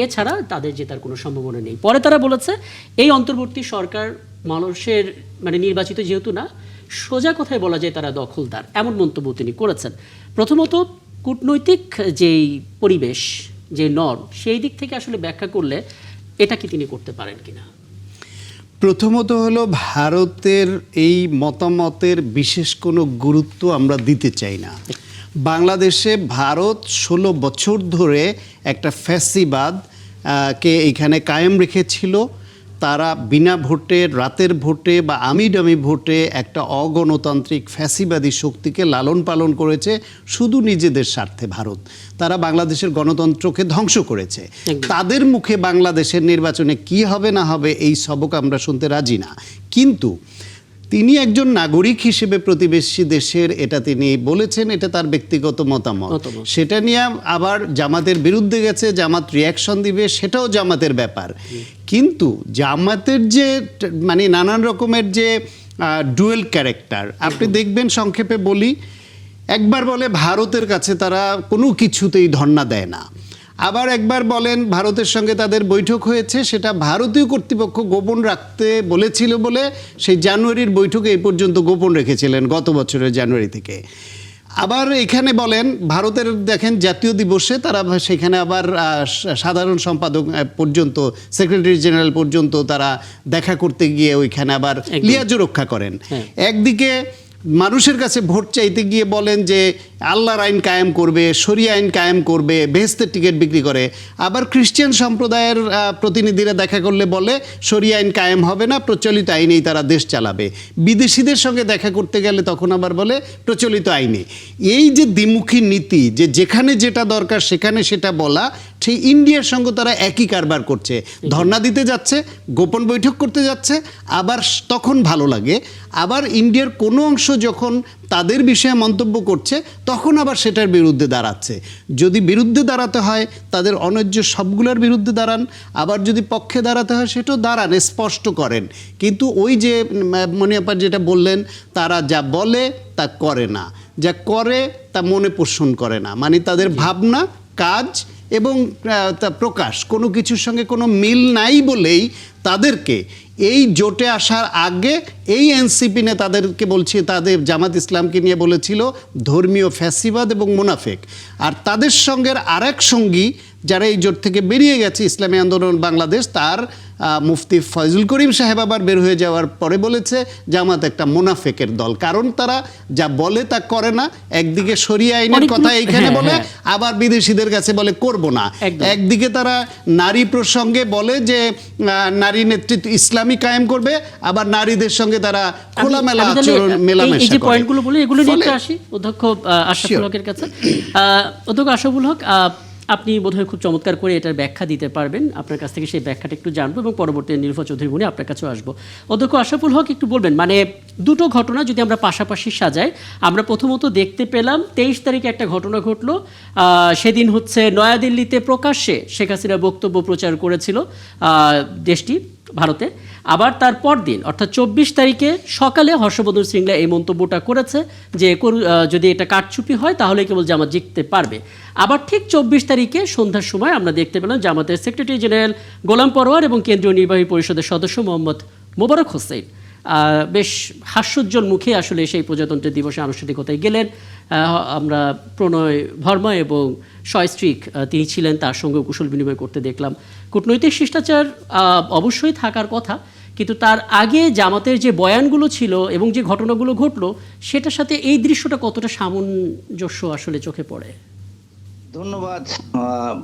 এছাড়া তাদের জেতার কোনো সম্ভাবনা নেই। পরে তারা বলেছে এই অন্তর্বর্তী সরকার মানুষের নির্বাচিত যেহেতু না, সোজা কথায় বলা যায় তারা দখলদার, এমন মন্তব্য তিনি করেছেন। প্রথমত কূটনৈতিক যেই পরিবেশ, যে নর্ম, সেই দিক থেকে আসলে ব্যাখ্যা করলে এটা কি তিনি করতে পারেন কিনা? প্রথমত হলো, ভারতের এই মতামতের বিশেষ কোনো গুরুত্ব আমরা দিতে চাই না। বাংলাদেশে ভারত 16 বছর ধরে একটা ফ্যাসিবাদ কে এইখানে কায়েম রেখেছিল। তারা বিনা ভোটে, রাতের ভোটে বা আমিডামি ভোটে একটা অগণতান্ত্রিক ফ্যাসিবাদী শক্তিকে লালন পালন করেছে শুধু নিজেদের স্বার্থে। ভারত তারা বাংলাদেশের গণতন্ত্রকে ধ্বংস করেছে। তাদের মুখে বাংলাদেশের নির্বাচনে কি হবে না হবে এই সবক আমরা শুনতে রাজি না। কিন্তু তিনি একজন নাগরিক হিসেবে প্রতিবেশী দেশের, এটা তিনি বলেছেন, এটা তার ব্যক্তিগত মতামত। সেটা নিয়ে আবার জামাতের বিরুদ্ধে গেছে, জামাত রিয়াকশন দিবে, সেটাও জামাতের ব্যাপার। কিন্তু জামাতের যে মানে নানান রকমের যে ডুয়েল ক্যারেক্টার, আপনি দেখবেন, সংক্ষেপে বলি, একবার বলে ভারতের কাছে তারা কোনো কিছুতেই ধর্ণা দেয় না, আবার একবার বলেন ভারতের সঙ্গে তাদের বৈঠক হয়েছে, সেটা ভারতীয় কর্তৃপক্ষ গোপন রাখতে বলেছিল বলে সেই জানুয়ারির বৈঠকে এই পর্যন্ত গোপন রেখেছিলেন, গত বছরের জানুয়ারি থেকে। আবার এখানে বলেন ভারতের, দেখেন জাতীয় দিবসে তারা সেখানে আবার সাধারণ সম্পাদক পর্যন্ত, সেক্রেটারি জেনারেল পর্যন্ত তারা দেখা করতে গিয়ে ওইখানে আবার লিয়াজো রক্ষা করেন। একদিকে মানুষের কাছে ভোট চাইতে গিয়ে বলেন যে আল্লাহর আইন কায়েম করবে, শরিয়া আইন কায়েম করবে, বেহেশতের টিকিট বিক্রি করে। আবার খ্রিস্টান সম্প্রদায়ের প্রতিনিধিরা দেখা করলে বলে শরিয়া আইন কায়েম হবে না, প্রচলিত আইনেই তারা দেশ চালাবে। বিদেশিদের সঙ্গে দেখা করতে গেলে তখন আবার বলে প্রচলিত আইনে। এই যে দ্বিমুখী নীতি, যে যেখানে যেটা দরকার সেখানে সেটা বলা, সেই ইন্ডিয়ার সঙ্গে তারা একই কারবার করছে। ধর্ণা দিতে যাচ্ছে, গোপন বৈঠক করতে যাচ্ছে, আবার তখন ভালো লাগে, আবার ইন্ডিয়ার কোনো অংশ যখন তাদের বিষয়ে মন্তব্য করছে তখন আবার সেটার বিরুদ্ধে দাঁড়াচ্ছে। যদি বিরুদ্ধে দাঁড়াতে হয় তাদের অন্যায্য সবগুলোর বিরুদ্ধে দাঁড়ান, আবার যদি পক্ষে দাঁড়াতে হয় সেটাও দাঁড়ান, স্পষ্ট করেন। কিন্তু ওই যে মনিয়াপা যেটা বললেন, তারা যা বলে তা করে না, যা করে তা মনে পোষণ করে না। মানে তাদের ভাবনা, কাজ এবং প্রকাশ কোনো কিছুর সঙ্গে কোনো মিল নাই বলেই তাদেরকে এই জোটে আসার আগে এই এনসিপি নিয়ে তাদেরকে বলছি, তাদের জামাত ইসলামকে নিয়ে বলেছিল ধর্মীয় ফ্যাসিবাদ এবং মুনাফেক। আর তাদের সঙ্গে আরেক সঙ্গী যারা এই জোট থেকে বেরিয়ে গেছে, ইসলামী আন্দোলন বাংলাদেশ, তার মুফতি ফয়জুল করিম সাহেব আবার বের হয়ে যাওয়ার পরে বলেছে জামাত একটা মুনাফেকের দল, কারণ তারা যা বলে তা করে না। একদিকে শরিয়া আইনের কথা এইখানে বলে, আবার বিদেশিদের কাছে বলে করব না। একদিকে তারা নারী প্রসঙ্গে বলে যে নারী নেতৃত্ব ইসলামী কায়েম করবে, আবার নারীদের সঙ্গে তারা খোলামেলা আচরণ, মেলামেশা করে। এই যে পয়েন্টগুলো বলে এগুলো নিয়ে আসি অধ্যক্ষ আশরাফুল হকের কাছে। অধ্যক্ষ আশরাফুল হক, আপনি বোধহয় খুব চমৎকার করে এটার ব্যাখ্যা দিতে পারবেন। আপনার কাছ থেকে সেই ব্যাখ্যাটা একটু জানবো এবং পরবর্তী নীলুফা চৌধুরী মুনি আপনার কাছেও আসবো। অধ্যক্ষ আশরাফুল হক, একটু বলবেন, মানে দুটো ঘটনা যদি আমরা পাশাপাশি সাজাই, আমরা প্রথমত দেখতে পেলাম 23 তারিখে একটা ঘটনা ঘটলো। সেদিন হচ্ছে নয়াদিল্লিতে প্রকাশ্যে শেখ হাসিনা বক্তব্য প্রচার করেছিল দেশটি, ভারতে। আবার তার পর দিন অর্থাৎ 24 তারিখে সকালে হর্ষবর্ধন শৃঙ্খলা এই মন্তব্যটা করেছে যে যদি এটা কারচুপি হয় তাহলে কেবল জামাত জিততে পারবে। আবার ঠিক 24 তারিখে সন্ধ্যার সময় আমরা দেখতে পেলাম জামাতের সেক্রেটারি জেনারেল গোলাম পরোয়ার এবং কেন্দ্রীয় নির্বাহী পরিষদের সদস্য মোহাম্মদ মোবারক হোসেন বেশ হাস্যোজ্জ্বল মুখে আসলে সেই প্রজাতন্ত্র দিবসে আনুষ্ঠানিকতায় গেলেন। আমরা প্রণয় ভর্মা এবং সয়স্ট্রিক তিনি ছিলেন, তার সঙ্গে কুশল বিনিময় করতে দেখলাম। কূটনৈতিক শিষ্টাচার অবশ্যই থাকার কথা, কিন্তু তার আগে জামাতের যে বয়ানগুলো ছিল এবং যে ঘটনাগুলো ঘটলো সেটার সাথে এই দৃশ্যটা কতটা সামঞ্জস্য আসলে চোখে পড়ে? ধন্যবাদ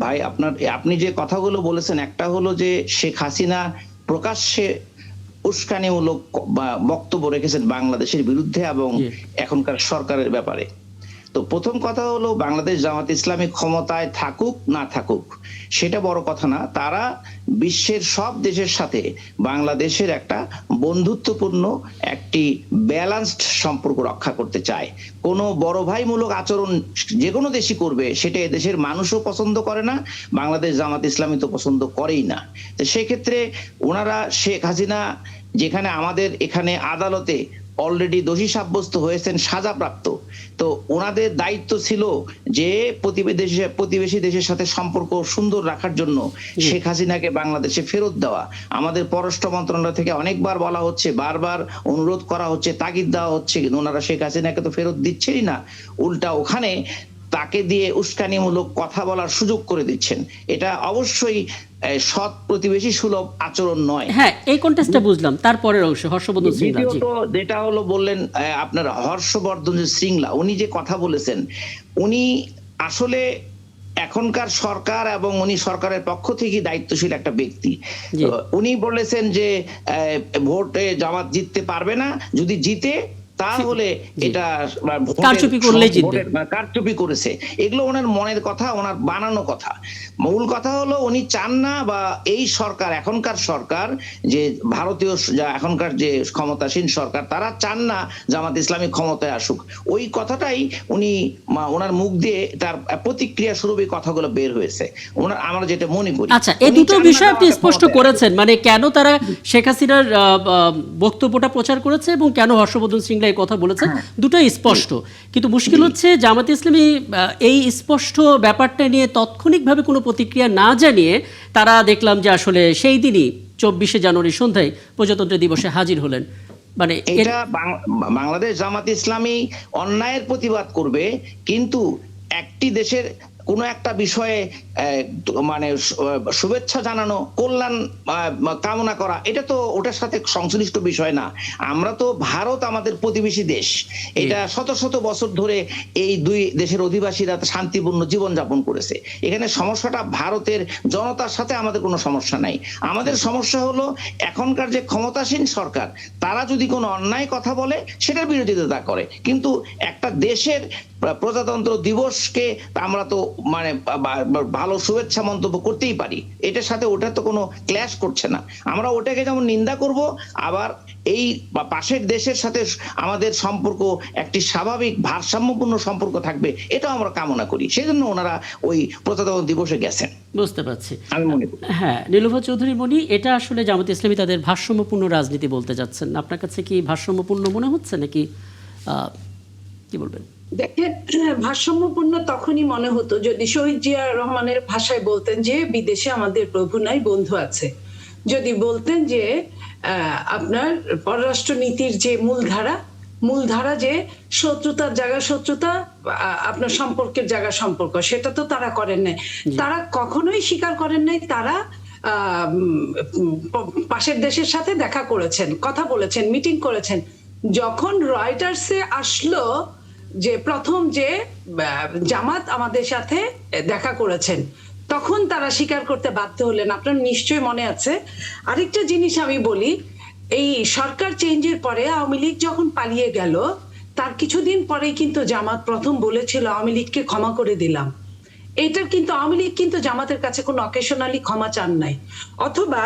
ভাই। আপনি যে কথাগুলো বলেছেন, একটা হলো যে শেখ হাসিনা প্রকাশ্যে উস্কানিমূলক বক্তব্য রেখেছেন বাংলাদেশের বিরুদ্ধে এবং এখনকার সরকারের ব্যাপারে। তো প্রথম কথা হলো, বাংলাদেশ জামাত ইসলামী ক্ষমতায় থাকুক না থাকুক সেটা বড় কথা না। তারা বিশ্বের সব দেশের সাথে বাংলাদেশের একটা বন্ধুত্বপূর্ণ একটি ব্যালান্সড সম্পর্ক রক্ষা করতে চায়। কোনো বড় ভাইমূলক আচরণ যে কোনো দেশই করবে সেটা এদেশের মানুষও পছন্দ করে না, বাংলাদেশ জামাত ইসলামী তো পছন্দ করেই না। তো সেক্ষেত্রে ওনারা, শেখ হাসিনা যেখানে আমাদের এখানে আদালতে অলরেডি দোষী সাব্যস্ত হয়েছেন, সাজাপ্রাপ্ত, তো ওনাদের দায়িত্ব ছিল যে প্রতিবেশী দেশের সাথে সম্পর্ক সুন্দর রাখার জন্য শেখ হাসিনাকে বাংলাদেশে ফেরত দেওয়া। আমাদের পররাষ্ট্র মন্ত্রণালয় থেকে অনেকবার বলা হচ্ছে, বারবার অনুরোধ করা হচ্ছে, তাগিদ দেওয়া হচ্ছে, ওনারা শেখ হাসিনাকে তো ফেরত দিচ্ছেনই না, উল্টা ওখানে তাকে দিয়ে উস্কানিমূলক কথা বলার সুযোগ করে দিচ্ছেন। এটা অবশ্যই সৎ প্রতিবেশী সুলভ আচরণ নয়। হ্যাঁ, এই কন্টেস্টটা বুঝলাম। তারপরের অংশ হর্ষবর্ধন শ্রীংলা। দ্বিতীয়ত যেটা হলো বললেন আপনার হর্ষবর্ধন শ্রীংলা, উনি যে কথা বলেছেন, উনি আসলে এখনকার সরকার এবং উনি সরকারের পক্ষ থেকে দায়িত্বশীল একটা ব্যক্তি। উনি বলেছেন যে ভোটে জামাত জিততে পারবে না, যদি জিতে তাহলে এটা কারচুপি করলেই জিতবে, কারচুপি করেছে। এগুলো ওনার মনের কথা, ওনার বানানো কথা। মূল কথা হলো উনি চান না, বা এই সরকার, এখনকার সরকার যে ভারতীয় এখনকার যে ক্ষমতাসীন সরকার, তারা চান না জামাত ইসলামী ক্ষমতায় আসুক। ওই কথাটাই উনি ওনার মুখ দিয়ে তার প্রতিক্রিয়া স্বরূপ এই কথাগুলো বের হয়েছে। ওনার, আমরা যেটা মনে করি। আচ্ছা, এই দুটো বিষয় আপনি স্পষ্ট করেছেন, মানে কেন তারা শেখ হাসিনার বক্তব্যটা প্রচার করেছে এবং কেন হর্ষবর্ধন শ্রীংলা এই কথা বলেছেন, দুটোই স্পষ্ট। কিন্তু মুশকিল হচ্ছে জামাত ইসলামী এই স্পষ্ট ব্যাপারটা নিয়ে তাৎক্ষণিকভাবে কোনো প্রতিক্রিয়া না জানিয়ে তারা দেখলাম যে আসলে সেই দিনই 24শে জানুয়ারি সন্ধ্যায় প্রজাতন্ত্র দিবসে হাজির হলেন। মানে এটা বাংলাদেশ জামাত ইসলামী অন্যায়ের প্রতিবাদ করবে, কিন্তু একটি দেশের কোনো একটা বিষয়ে মানে শুভেচ্ছা জানানো, কল্যাণ কামনা করা, এটা তো ওটার সাথে সংশ্লিষ্ট বিষয় না। আমরা তো, ভারত আমাদের প্রতিবেশী দেশ, এটা শত শত বছর ধরে এই দুই দেশের অধিবাসীরা শান্তিপূর্ণ জীবনযাপন করেছে। এখানে সমস্যাটা ভারতের জনতার সাথে আমাদের কোনো সমস্যা নাই। আমাদের সমস্যা হলো এখনকার যে ক্ষমতাসীন সরকার, তারা যদি কোনো অন্যায় কথা বলে সেটার বিরোধিতা করে। কিন্তু একটা দেশের প্রজাতন্ত্র দিবসকে আমরা তো মানে ভালো শুভেচ্ছা মন্তব্য করতেই পারি, এটার সাথে ওটা তো কোনো ক্ল্যাশ করছে না। আমরা ওটাকে যেমন নিন্দা করব, আবার এই পাশের দেশের সাথে আমাদের সম্পর্ক একটি স্বাভাবিক ভারসাম্যপূর্ণ সম্পর্ক থাকবে, এটাও আমরা কামনা করি। সেজন্য ওনারা ওই প্রজাতন্ত্র দিবসে গেছেন। বুঝতে পারছি, আমি মনে করি। হ্যাঁ, নীলুফা চৌধুরী মনি, এটা আসলে জামাত ইসলামী তাদের ভারসাম্যপূর্ণ রাজনীতি বলতে যাচ্ছেন। আপনার কাছে কি ভারসাম্যপূর্ণ মনে হচ্ছে, নাকি কি বলবেন? দেখেন, ভারসাম্যপূর্ণ তখনই মনে হতো যদি শহীদ জিয়া রহমানের ভাষায় বলতেন যে বিদেশে আমাদের প্রভু নাই, বন্ধু আছে। যদি বলতেন যে আপনার পররাষ্ট্র নীতির যে মূলধারা যে শত্রুতার জায়গা শত্রুতা, আপনার সম্পর্কের জায়গা সম্পর্ক, সেটা তো তারা করেন নাই। তারা কখনোই স্বীকার করেন নাই তারা পাশের দেশের সাথে দেখা করেছেন, কথা বলেছেন, মিটিং করেছেন। যখন রয়টার্সে আসলো যে প্রথম যে জামাত আমাদের সাথে দেখা করেছেন, তখন তারা স্বীকার করতে বাধ্য হলেন। আপনার নিশ্চয়ই মনে আছে। আরেকটা জিনিস আমি বলি, এই সরকার চেঞ্জের পরে আওয়ামী লীগ যখন পালিয়ে গেল, তার কিছুদিন পরেই কিন্তু জামাত প্রথম বলেছিল আওয়ামী লীগকে ক্ষমা করে দিলাম। এইটার কিন্তু আওয়ামী লীগ কিন্তু জামাতের কাছে কোনো অকেশনালি ক্ষমা চান নাই, অথবা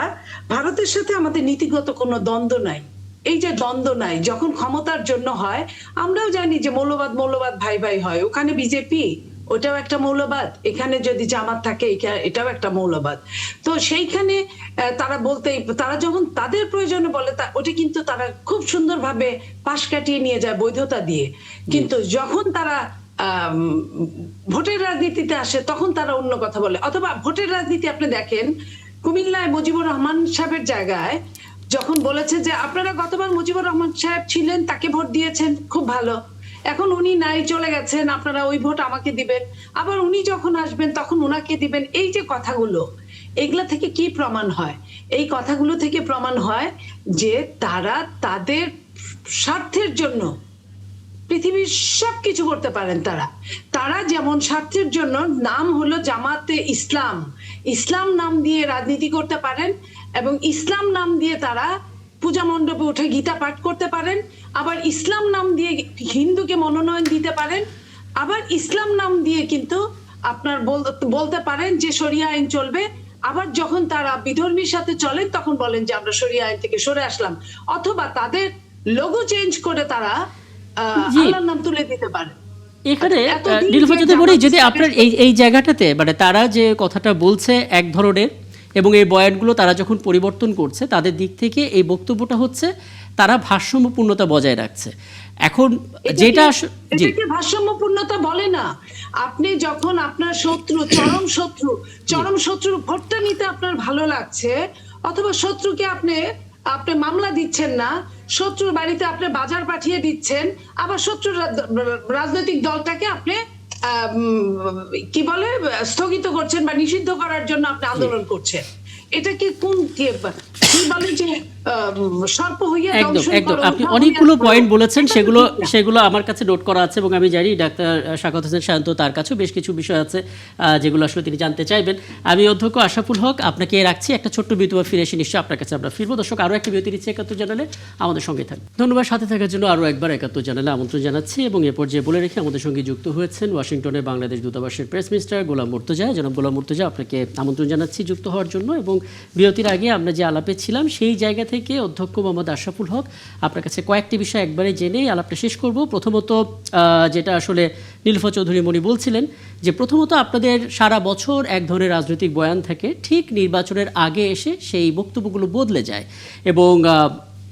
ভারতের সাথে আমাদের নীতিগত কোনো দ্বন্দ্ব নাই। এই যে দ্বন্দ্ব নাই, যখন ক্ষমতার জন্য হয়, আমরাও জানি যে মৌলবাদ ভাই ভাই হয়। ওখানে বিজেপি, ওটাও একটা মৌলবাদ, এখানে যদি জামাত থাকে এটাও একটা মৌলবাদ। তো সেইখানে তারা যখন তাদের প্রয়োজনে বলে, ওটা কিন্তু তারা খুব সুন্দরভাবে পাশ কাটিয়ে নিয়ে যায় বৈধতা দিয়ে। কিন্তু যখন তারা ভোটের রাজনীতিতে আসে, তখন তারা অন্য কথা বলে। অথবা ভোটের রাজনীতি আপনি দেখেন, কুমিল্লায় মুজিবুর রহমান সাহেবের জায়গায় যখন বলেছে যে আপনারা গতবার মুজিবুর রহমান সাহেব ছিলেন, তাকে ভোট দিয়েছেন, খুব ভালো, এখন উনি নাই, চলে গেছেন, আপনারা ওই ভোট আমাকে দিবেন, আবার উনি যখন আসবেন তখন উনাকে দিবেন। এই যে কথাগুলো, এগুলা থেকে কি প্রমাণ হয়? এই কথাগুলো থেকে প্রমাণ হয় যে তারা তাদের স্বার্থের জন্য পৃথিবীর সবকিছু করতে পারেন। তারা যেমন স্বার্থের জন্য, নাম হলো জামাতে ইসলাম নাম দিয়ে রাজনীতি করতে পারেন, এবং ইসলাম নাম দিয়ে তারা পূজা মণ্ডপে উঠে গীতা পাঠ করতে পারেন, আবার ইসলাম নাম দিয়ে হিন্দুকে মনোনয়ন দিতে পারেন, আবার ইসলাম নাম দিয়ে কিন্তু আপনার বলতে পারেন যে শরিয়া আইন চলবে। আবার যখন তারা বিধর্মীর সাথে চলেন, তখন বলেন যে আমরা শরিয়া আইন থেকে সরে আসলাম। অথবা তাদের লোগো চেঞ্জ করে তারা আল্লাহর নাম তুলে দিতে পারে। এখানে নীলুফা চৌধুরী বলি, যদি আপনার এই জায়গাটাতে, মানে তারা যে কথাটা বলছে এক ধরনের, এবং এই বয়ানগুলো তারা যখন পরিবর্তন করছে, তাদের দিক থেকে এই বক্তব্যটা হচ্ছে তারা ভারসাম্যপূর্ণতা বজায় রাখছে। এখন যেটা ভারসাম্যপূর্ণতা বলে না, আপনি যখন আপনার চরম শত্রু ভোটটা নিতে আপনার ভালো লাগছে, অথবা শত্রুকে আপনি মামলা দিচ্ছেন না, শত্রুর বাড়িতে আপনি বাজার পাঠিয়ে দিচ্ছেন, আবার শত্রুর রাজনৈতিক দলটাকে আপনি কি বলে স্থগিত করছেন বা নিষিদ্ধ করার জন্য আপনি আন্দোলন করছেন। এটা কি কি বলে যে সর্প হইয়া একদম দংশন একদম করো, আপনি উঠা অনেকগুলো হইয়া পয়েন্ট পড়ো। বলেছেন, এটা তো সেগুলো ঠিক না। সেগুলো আমার কাছে নোট করা আছে এবং আমি জানি ডাক্তার শাকাত হোসেন শান্ত তার কাছেও বেশ কিছু বিষয় আছে যেগুলো আসলে তিনি জানতে চাইবেন। আমি অধ্যক্ষ আশরাফুল হক আপনাকে রাখছি, একটা ছোট্ট বিরতি ফিরে এসে নিশ্চয়ই আপনার কাছে আমরা ফিরবো। দর্শক, আরও একটা বিরতি নিচ্ছে ৭১ জানালে আমাদের সঙ্গে থাকবে। ধন্যবাদ সাথে থাকার জন্য। আরও একবার ৭১ জানালে আমন্ত্রণ জানাচ্ছি এবং এ পর্যায়ে বলে রেখে আমাদের সঙ্গে যুক্ত হয়েছেন ওয়াশিংটনে বাংলাদেশ দূতাবাসের প্রেস মিনিস্টার গোলাম মুর্তজা। জনাব গোলাম মুর্তজা, আপনাকে আমন্ত্রণ জানাচ্ছি যুক্ত হওয়ার জন্য। এবং বিরতির আগে আমরা যে আলাপে ছিলাম সেই জায়গা থেকে অধ্যক্ষ মোহাম্মদ আশরাফুল হক আপনার কাছে কয়েকটি বিষয় একবারে জেনেই আলাপটা শেষ করব। প্রথমত যেটা আসলে নীলুফা চৌধুরী মণি বলছিলেন যে প্রথমত আপনাদের সারা বছর এক ধরনের রাজনৈতিক বয়ান থাকে, ঠিক নির্বাচনের আগে এসে সেই বক্তব্যগুলো বদলে যায় এবং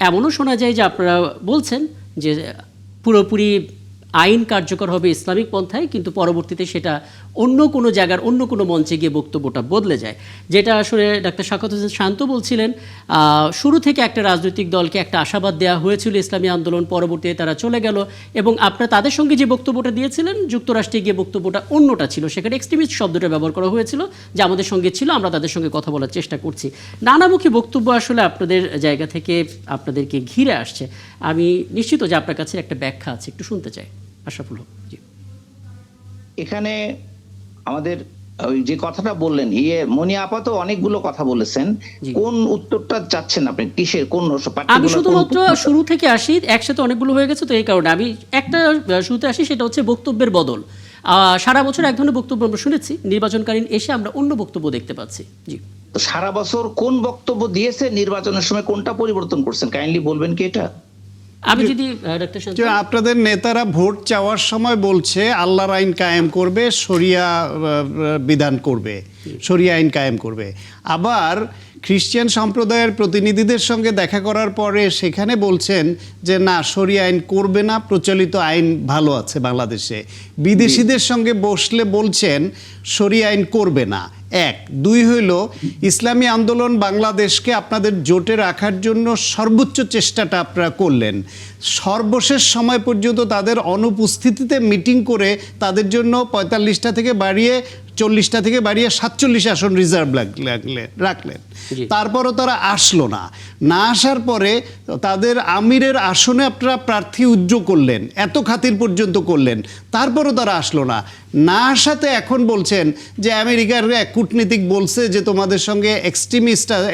এমনও শোনা যায় যে আপনারা বলছেন যে পুরোপুরি আইন কার্যকর হবে ইসলামিক পন্থায়, কিন্তু পরবর্তীতে সেটা অন্য কোনো জায়গার অন্য কোনো মঞ্চে গিয়ে বক্তব্যটা বদলে যায়। যেটা আসলে ডাক্তার শাকাত হোসেন শান্ত বলছিলেন শুরু থেকে একটা রাজনৈতিক দলকে একটা আশাবাদ দেওয়া হয়েছিল ইসলামী আন্দোলন, পরবর্তীতে তারা চলে গেল এবং আপনারা তাদের সঙ্গে যে বক্তব্যটা দিয়েছিলেন যুক্তরাষ্ট্রে গিয়ে বক্তব্যটা অন্যটা ছিল, সেখানে এক্সট্রিমিস্ট শব্দটা ব্যবহার করা হয়েছিল যে আমাদের সঙ্গে ছিল, আমরা তাদের সঙ্গে কথা বলার চেষ্টা করছি। নানামুখী বক্তব্য আসলে আপনাদের জায়গা থেকে আপনাদেরকে ঘিরে আসছে। আমি নিশ্চিত যে আপনার কাছে একটা ব্যাখ্যা আছে, একটু শুনতে চাই আশরাফুল হক। জি। এখানে আমাদের ওই যে কথাটা বললেন মনি আপা তো অনেকগুলো কথা বলেছেন, জি। কোন উত্তরটা চাচ্ছেন আপনি, কিসের কোন আমি particular কোন শুধুমাত্র উত্তরটা? শুরু থেকে আসি, একসাথে অনেকগুলো হয়ে গেছে তো এই কারণে আমি একটা শুরুতে আসি, সেটা হচ্ছে বক্তব্যের বদল। সারা বছর এক ধরনের বক্তব্য আমরা শুনেছি, নির্বাচনকালীন এসে আমরা অন্য বক্তব্য দেখতে পাচ্ছি। জি। তো সারা বছর কোন বক্তব্য দিয়েছে, নির্বাচনের সময় কোনটা পরিবর্তন করছেন, কাইন্ডলি বলবেন কি এটা? আমি যদি ডাক্তার শান্ত, যে আপনাদের নেতারা ভোট চাওয়ার সময় বলছে আল্লাহর আইন কায়েম করবে, শরিয়া বিধান করবে, শরিয়া আইন কায়েম করবে। আবার খ্রিস্টান সম্প্রদায়ের প্রতিনিধিদের সঙ্গে দেখা করার পরে সেখানে বলছেন যে না, শরিয়া আইন করবে না, প্রচলিত আইন ভালো আছে বাংলাদেশে। বিদেশিদের সঙ্গে বসলে বলছেন শরিয়া আইন করবে না। এক। দুই হইল ইসলামী আন্দোলন বাংলাদেশকে আপনাদের জোটে রাখার জন্য সর্বোচ্চ চেষ্টাটা আপনারা করলেন, সর্বশেষ সময় পর্যন্ত তাদের অনুপস্থিতিতে মিটিং করে তাদের জন্য ৪৫টা থেকে বাড়িয়ে ৪০টা থেকে বাড়িয়ে ৪৭ আসন রিজার্ভ রাখলেন। তারপরও তারা আসলো না। না আসার পরে তাদের আমিরের আসনে আপনারা প্রার্থী উজ্জ্ব করলেন, এত খাতির পর্যন্ত করলেন, তারপরও তারা আসলো না। না আসাতে এখন বলছেন যে আমেরিকার এক কূটনীতিক বলছে যে তোমাদের সঙ্গে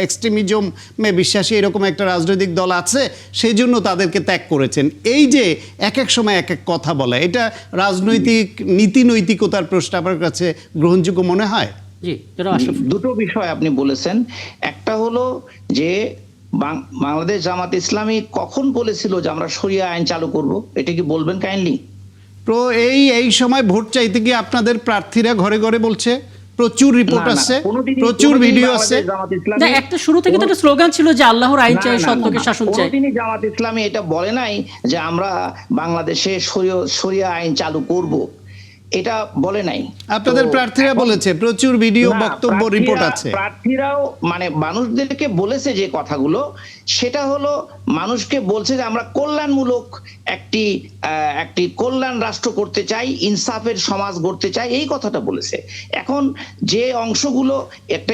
এক্সট্রিমিজমে বিশ্বাসী এরকম একটা রাজনৈতিক দল আছে, সেই জন্য তাদেরকে ত্যাগ করেছেন। এই যে এক এক সময় এক এক কথা বলা, এটা রাজনৈতিক নীতি নৈতিকতার প্রশ্ন আপনার কাছে গ্রহণযোগ্য মনে হয়? জি, এটা আশরাফুল। দুটো বিষয় আপনি বলেছেন। একটা হলো যে বাংলাদেশ জামাত ইসলামী কখন বলেছিল যে আমরা শরিয়া আইন চালু করব, এটা কি বলবেন কাইন্ডলি? এই সময় ভোট চাইতে গিয়ে আপনাদের প্রার্থীরা ঘরে ঘরে বলছে, প্রচুর রিপোর্ট আছে, প্রচুর ভিডিও আছে। না, একটা শুরু থেকে তো একটা স্লোগান ছিল যে আল্লাহর আইন চাই, সত্যকে শাসন চাই। কোনদিনই জামাত ইসলামী এটা বলে নাই যে আমরা বাংলাদেশে শরিয়া আইন চালু করব, এটা বলে নাই। আপনাদের প্রার্থীরা বলেছে, প্রচুর ভিডিও, না, বক্তব্য, রিপোর্ট আছে। প্রার্থীরাও মানে মানুষদেরকে বলেছে যে কথাগুলো, সেটা হলো মানুষকে বলছে যে আমরা কল্যাণমূলক একটি কল্যাণ রাষ্ট্র করতে চাই, ইনসাফের সমাজ গড়তে চাই, এই কথাটা বলেছে। এখন যে অংশগুলো একটা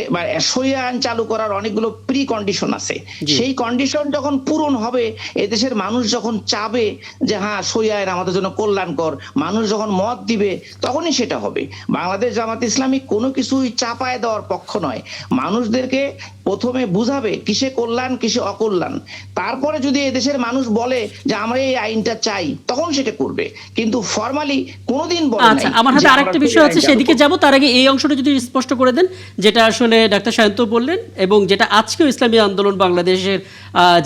শরিয়া আইন চালু করার অনেকগুলো প্রি কন্ডিশন আছে, সেই কন্ডিশন যখন পূরণ হবে, এদেশের মানুষ যখন চাবে যে হ্যাঁ শরিয়া আইন আমাদের জন্য কল্যাণকর, মানুষ যখন মত দিবে তখনই সেটা হবে। বাংলাদেশ জামাত ইসলামী কোনো কিছুই চাপায় দেওয়ার পক্ষ নয়। মানুষদেরকে প্রথমে বুঝাবে কিসে কল্যাণ কিসে অকল্যাণ, তারপরে যদি এদেশের মানুষ বলে যে আমরা এই আইনটা চাই, তখন সেটা করবে। কিন্তু ফরমালি কোনোদিন বলে নাই। আচ্ছা, আমার হাতে আরেকটা বিষয় আছে, সেদিকে যাব। তার আগে এই অংশটা যদি স্পষ্ট করে দেন, যেটা আসলে ডাক্তার শান্ত বললেন এবং যেটা আজকেও ইসলামী আন্দোলন বাংলাদেশের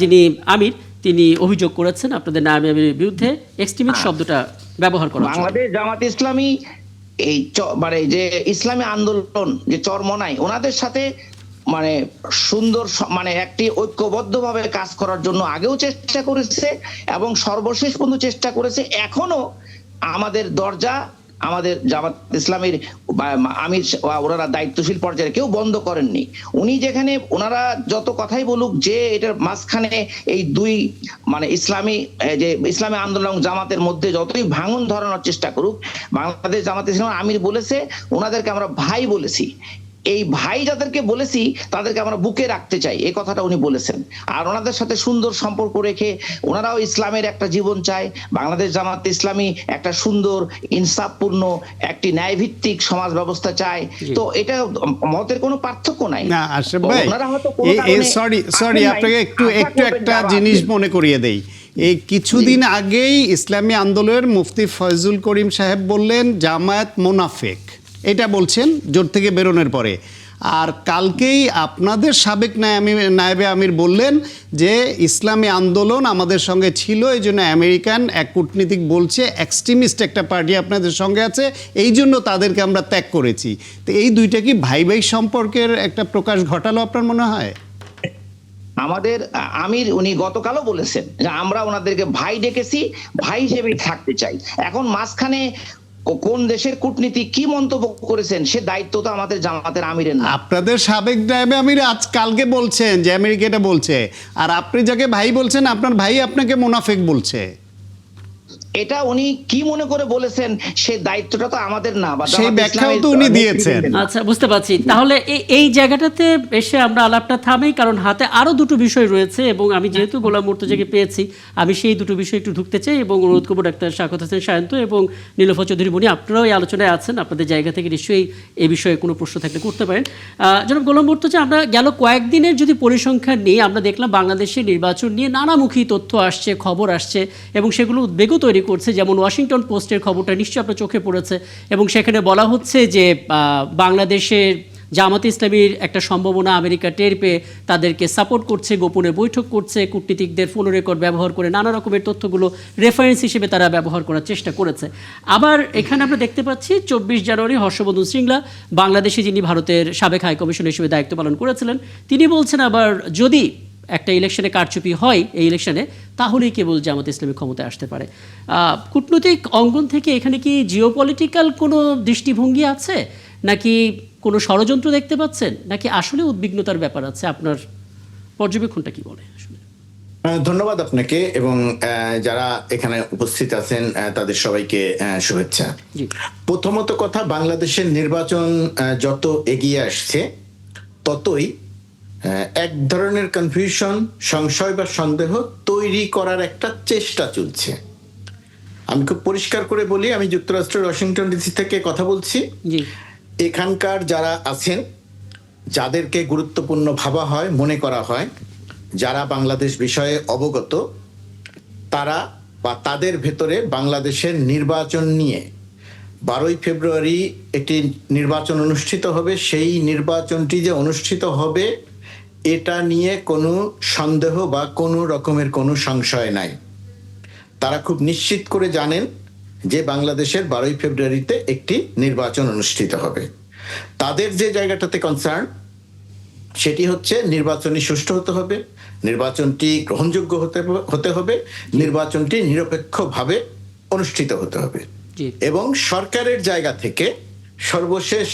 যিনি আমির তিনি অভিযোগ করেছেন আপনাদের নামের বিরুদ্ধে এক্সট্রিমিস্ট শব্দটা ব্যবহার করা। বাংলাদেশ জামাত ইসলামী এই মানে যে ইসলামী আন্দোলন যে চরমনাই, ওনাদের সাথে মানে সুন্দর মানে একটি ঐক্যবদ্ধভাবে কাজ করার জন্য আগেও চেষ্টা করেছে এবং সর্বশেষ পর্যন্ত চেষ্টা করেছে। এখনো আমাদের দরজা আমাদের জামাত ইসলামের আমির ওনারা দায়িত্বশীল পর্যায়ে কেউ বন্ধ করেননি। উনি যেখানে ওনারা যত কথাই বলুক যে এটার মাঝখানে এই দুই মানে ইসলামী আন্দোলন এবং জামাতের মধ্যে যতই ভাঙন ধরানোর চেষ্টা করুক, বাংলাদেশ জামাত ইসলাম আমির বলেছে ওনাদেরকে আমরা ভাই বলেছি, এই ভাই যাদেরকে বলেছি তাদেরকে আমরা বুকে রাখতে চাই, এই কথাটা উনি বলেছেন। আর ওনাদের সাথে সুন্দর সম্পর্ক রেখে ওনারাও ইসলামের একটা জীবন চায়, বাংলাদেশ জামাত ইসলামী একটা সুন্দর ইনসাফপূর্ণ একটি ন্যায়ভিত্তিক সমাজ ব্যবস্থা চায়। তো এটা মতের কোনো পার্থক্য নাই। না আশরাফ ভাই, ওনারা হয়তো কোনো কারণে সরি আপনাকে একটু একটা জিনিস মনে করিয়ে দেই। এই কিছুদিন আগেই ইসলামী আন্দোলনের মুফতি ফয়জুল করিম সাহেব বললেন জামায়াত মুনাফিক, এটা বলছেন জোট থেকে বেরোনোর পরে। আর কালকেই আপনাদের সাবেক নায়েবে আমির বললেন যে ইসলামী আন্দোলন আমাদের সঙ্গে ছিল, এই জন্য আমেরিকান এক কূটনীতিক বলছে এক্সট্রিমিস্ট একটা পার্টি আপনাদের সঙ্গে আছে, এই জন্য তাদেরকে আমরা ত্যাগ করেছি। তো এই দুইটা কি ভাই ভাই সম্পর্কের একটা প্রকাশ ঘটালো আপনার মনে হয়? আমাদের আমির উনি গতকালও বলেছেন যে আমরা ওনাদেরকে ভাই ডেকেছি, ভাই হিসেবেই থাকতে চাই। এখন মাঝখানে কোন দেশের কূটনীতি কি মন্তব্য করেছেন সে দায়িত্ব তো আমাদের জামাতের আমিরের না। আপনাদের সাবেক নায়েবে আমির আজ কালকে বলছেন যে আমেরিকা এটা বলছে, আর আপনি যাকে ভাই বলছেন আপনার ভাই আপনাকে মুনাফিক বলছে। এটা উনি কি মনে করে বলেছেন সে দায়িত্বটা তো আমাদের না, বা সেই ব্যাখ্যাও তো উনি দিয়েছেন। আচ্ছা, বুঝতে পারছি। তাহলে এই জায়গাটাতে এসে আমরা আলাপটা থামেই, কারণ হাতে আরো দুটো বিষয় রয়েছে এবং আমি যেহেতু গোলাম মুর্তজাকে পেয়েছি আমি সেই দুটো বিষয় একটু ঢুকতে চাই এবং অনুরোধ করবো ডাক্তার শাকত হোসেন সায়ন্ত এবং নীলোফা চৌধুরী মনি, আপনারাও এই আলোচনায় আছেন, আপনাদের জায়গা থেকে নিশ্চয়ই এই বিষয়ে কোনো প্রশ্ন থাকলে করতে পারেন। জনাব গোলাম মুর্তজা, আমরা গেল কয়েকদিনের যদি পরিসংখ্যান নিয়ে আমরা দেখলাম বাংলাদেশের নির্বাচন নিয়ে নানামুখী তথ্য আসছে, খবর আসছে এবং সেগুলো উদ্বেগও তৈরি করছে। যেমন ওয়াশিংটন পোস্টের খবরটা নিশ্চয়ই আপনার চোখে পড়েছে এবং সেখানে বলা হচ্ছে যে বাংলাদেশের জামাতে ইসলামীর একটা সম্ভাবনা আমেরিকা টের পেয়ে তাদেরকে সাপোর্ট করছে, গোপনে বৈঠক করছে, কূটনীতিকদের ফোন রেকর্ড ব্যবহার করে নানা রকমের তথ্যগুলো রেফারেন্স হিসেবে তারা ব্যবহার করার চেষ্টা করেছে। আবার এখানে আমরা দেখতে পাচ্ছি 24 জানুয়ারি হর্ষবর্ধন শ্রীংলা, বাংলাদেশে যিনি ভারতের সাবেক হাই কমিশনার হিসেবে দায়িত্ব পালন করেছিলেন, তিনি বলছেন আবার যদি একটা ইলেকশনে কারচুপি হয় এই ইলেকশনে তাহলেই কেবল জামাত ইসলামী ক্ষমতায় আসতে পারে। কূটনৈতিক অঙ্গন থেকে এখানে কি জিওপলিটিক্যাল কোনো দৃষ্টিভঙ্গি আছে, নাকি কোনো ষড়যন্ত্র দেখতে পাচ্ছেন, নাকি আসলে উদ্বিগ্নতার ব্যাপার আছে? আপনার পর্যবেক্ষণটা কি বলে আসলে? ধন্যবাদ আপনাকে এবং যারা এখানে উপস্থিত আছেন তাদের সবাইকে শুভেচ্ছা। প্রথমত কথা, বাংলাদেশের নির্বাচন যত এগিয়ে আসছে ততই এক ধরনের কনফিউশন, সংশয় বা সন্দেহ তৈরি করার একটা চেষ্টা চলছে। আমি খুব পরিষ্কার করে বলি, আমি যুক্তরাষ্ট্রের ওয়াশিংটন ডিসি থেকে কথা বলছি। এখানকার যারা আছেন, যাদেরকে গুরুত্বপূর্ণ ভাবা হয়, মনে করা হয়, যারা বাংলাদেশ বিষয়ে অবগত, তারা বা তাদের ভেতরে বাংলাদেশের নির্বাচন নিয়ে 12ই ফেব্রুয়ারি একটি নির্বাচন অনুষ্ঠিত হবে, সেই নির্বাচনটি যে অনুষ্ঠিত হবে এটা নিয়ে কোনো সন্দেহ বা কোনো রকমের কোনো সংশয় নাই। তারা খুব নিশ্চিত করে জানেন যে বাংলাদেশের 12ই ফেব্রুয়ারিতে একটি নির্বাচন অনুষ্ঠিত হবে। তাদের যে জায়গাটাতে কনসার্ন সেটি হচ্ছে নির্বাচনটি সুষ্ঠু হতে হবে, নির্বাচনটি গ্রহণযোগ্য হতে হবে, নির্বাচনটি নিরপেক্ষভাবে অনুষ্ঠিত হতে হবে। এবং সরকারের জায়গা থেকে সর্বশেষ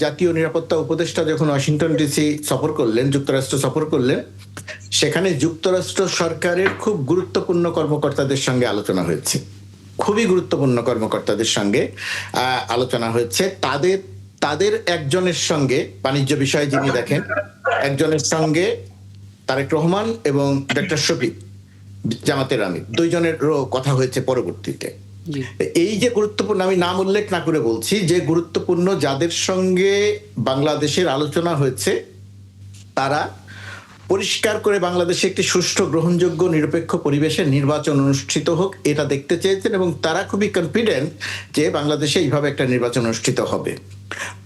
জাতীয় নিরাপত্তা উপদেষ্টা যখন ওয়াশিংটন ডিসি সফর করলেন, যুক্তরাষ্ট্র সফর করলেন, সেখানে যুক্তরাষ্ট্র সরকারের খুব গুরুত্বপূর্ণ কর্মকর্তাদের সঙ্গে আলোচনা হয়েছে, খুবই গুরুত্বপূর্ণ কর্মকর্তাদের সঙ্গে আলোচনা হয়েছে। তাদের একজনের সঙ্গে বাণিজ্য বিষয়ে যিনি দেখেন, একজনের সঙ্গে তারেক রহমান এবং ডক্টর শফিক জামাতের আমির, দুইজনেরও কথা হয়েছে পরবর্তীতে। এই যে গুরুত্বপূর্ণ, আমি নাম উল্লেখ না করে বলছি, যে গুরুত্বপূর্ণ যাদের সঙ্গে বাংলাদেশের আলোচনা হয়েছে তারা পরিষ্কার করে বাংলাদেশে একটি সুষ্ঠু, গ্রহণযোগ্য, নিরপেক্ষ পরিবেশে নির্বাচন অনুষ্ঠিত হোক এটা দেখতে চেয়েছেন এবং তারা খুবই কনফিডেন্ট যে বাংলাদেশে এইভাবে একটা নির্বাচন অনুষ্ঠিত হবে।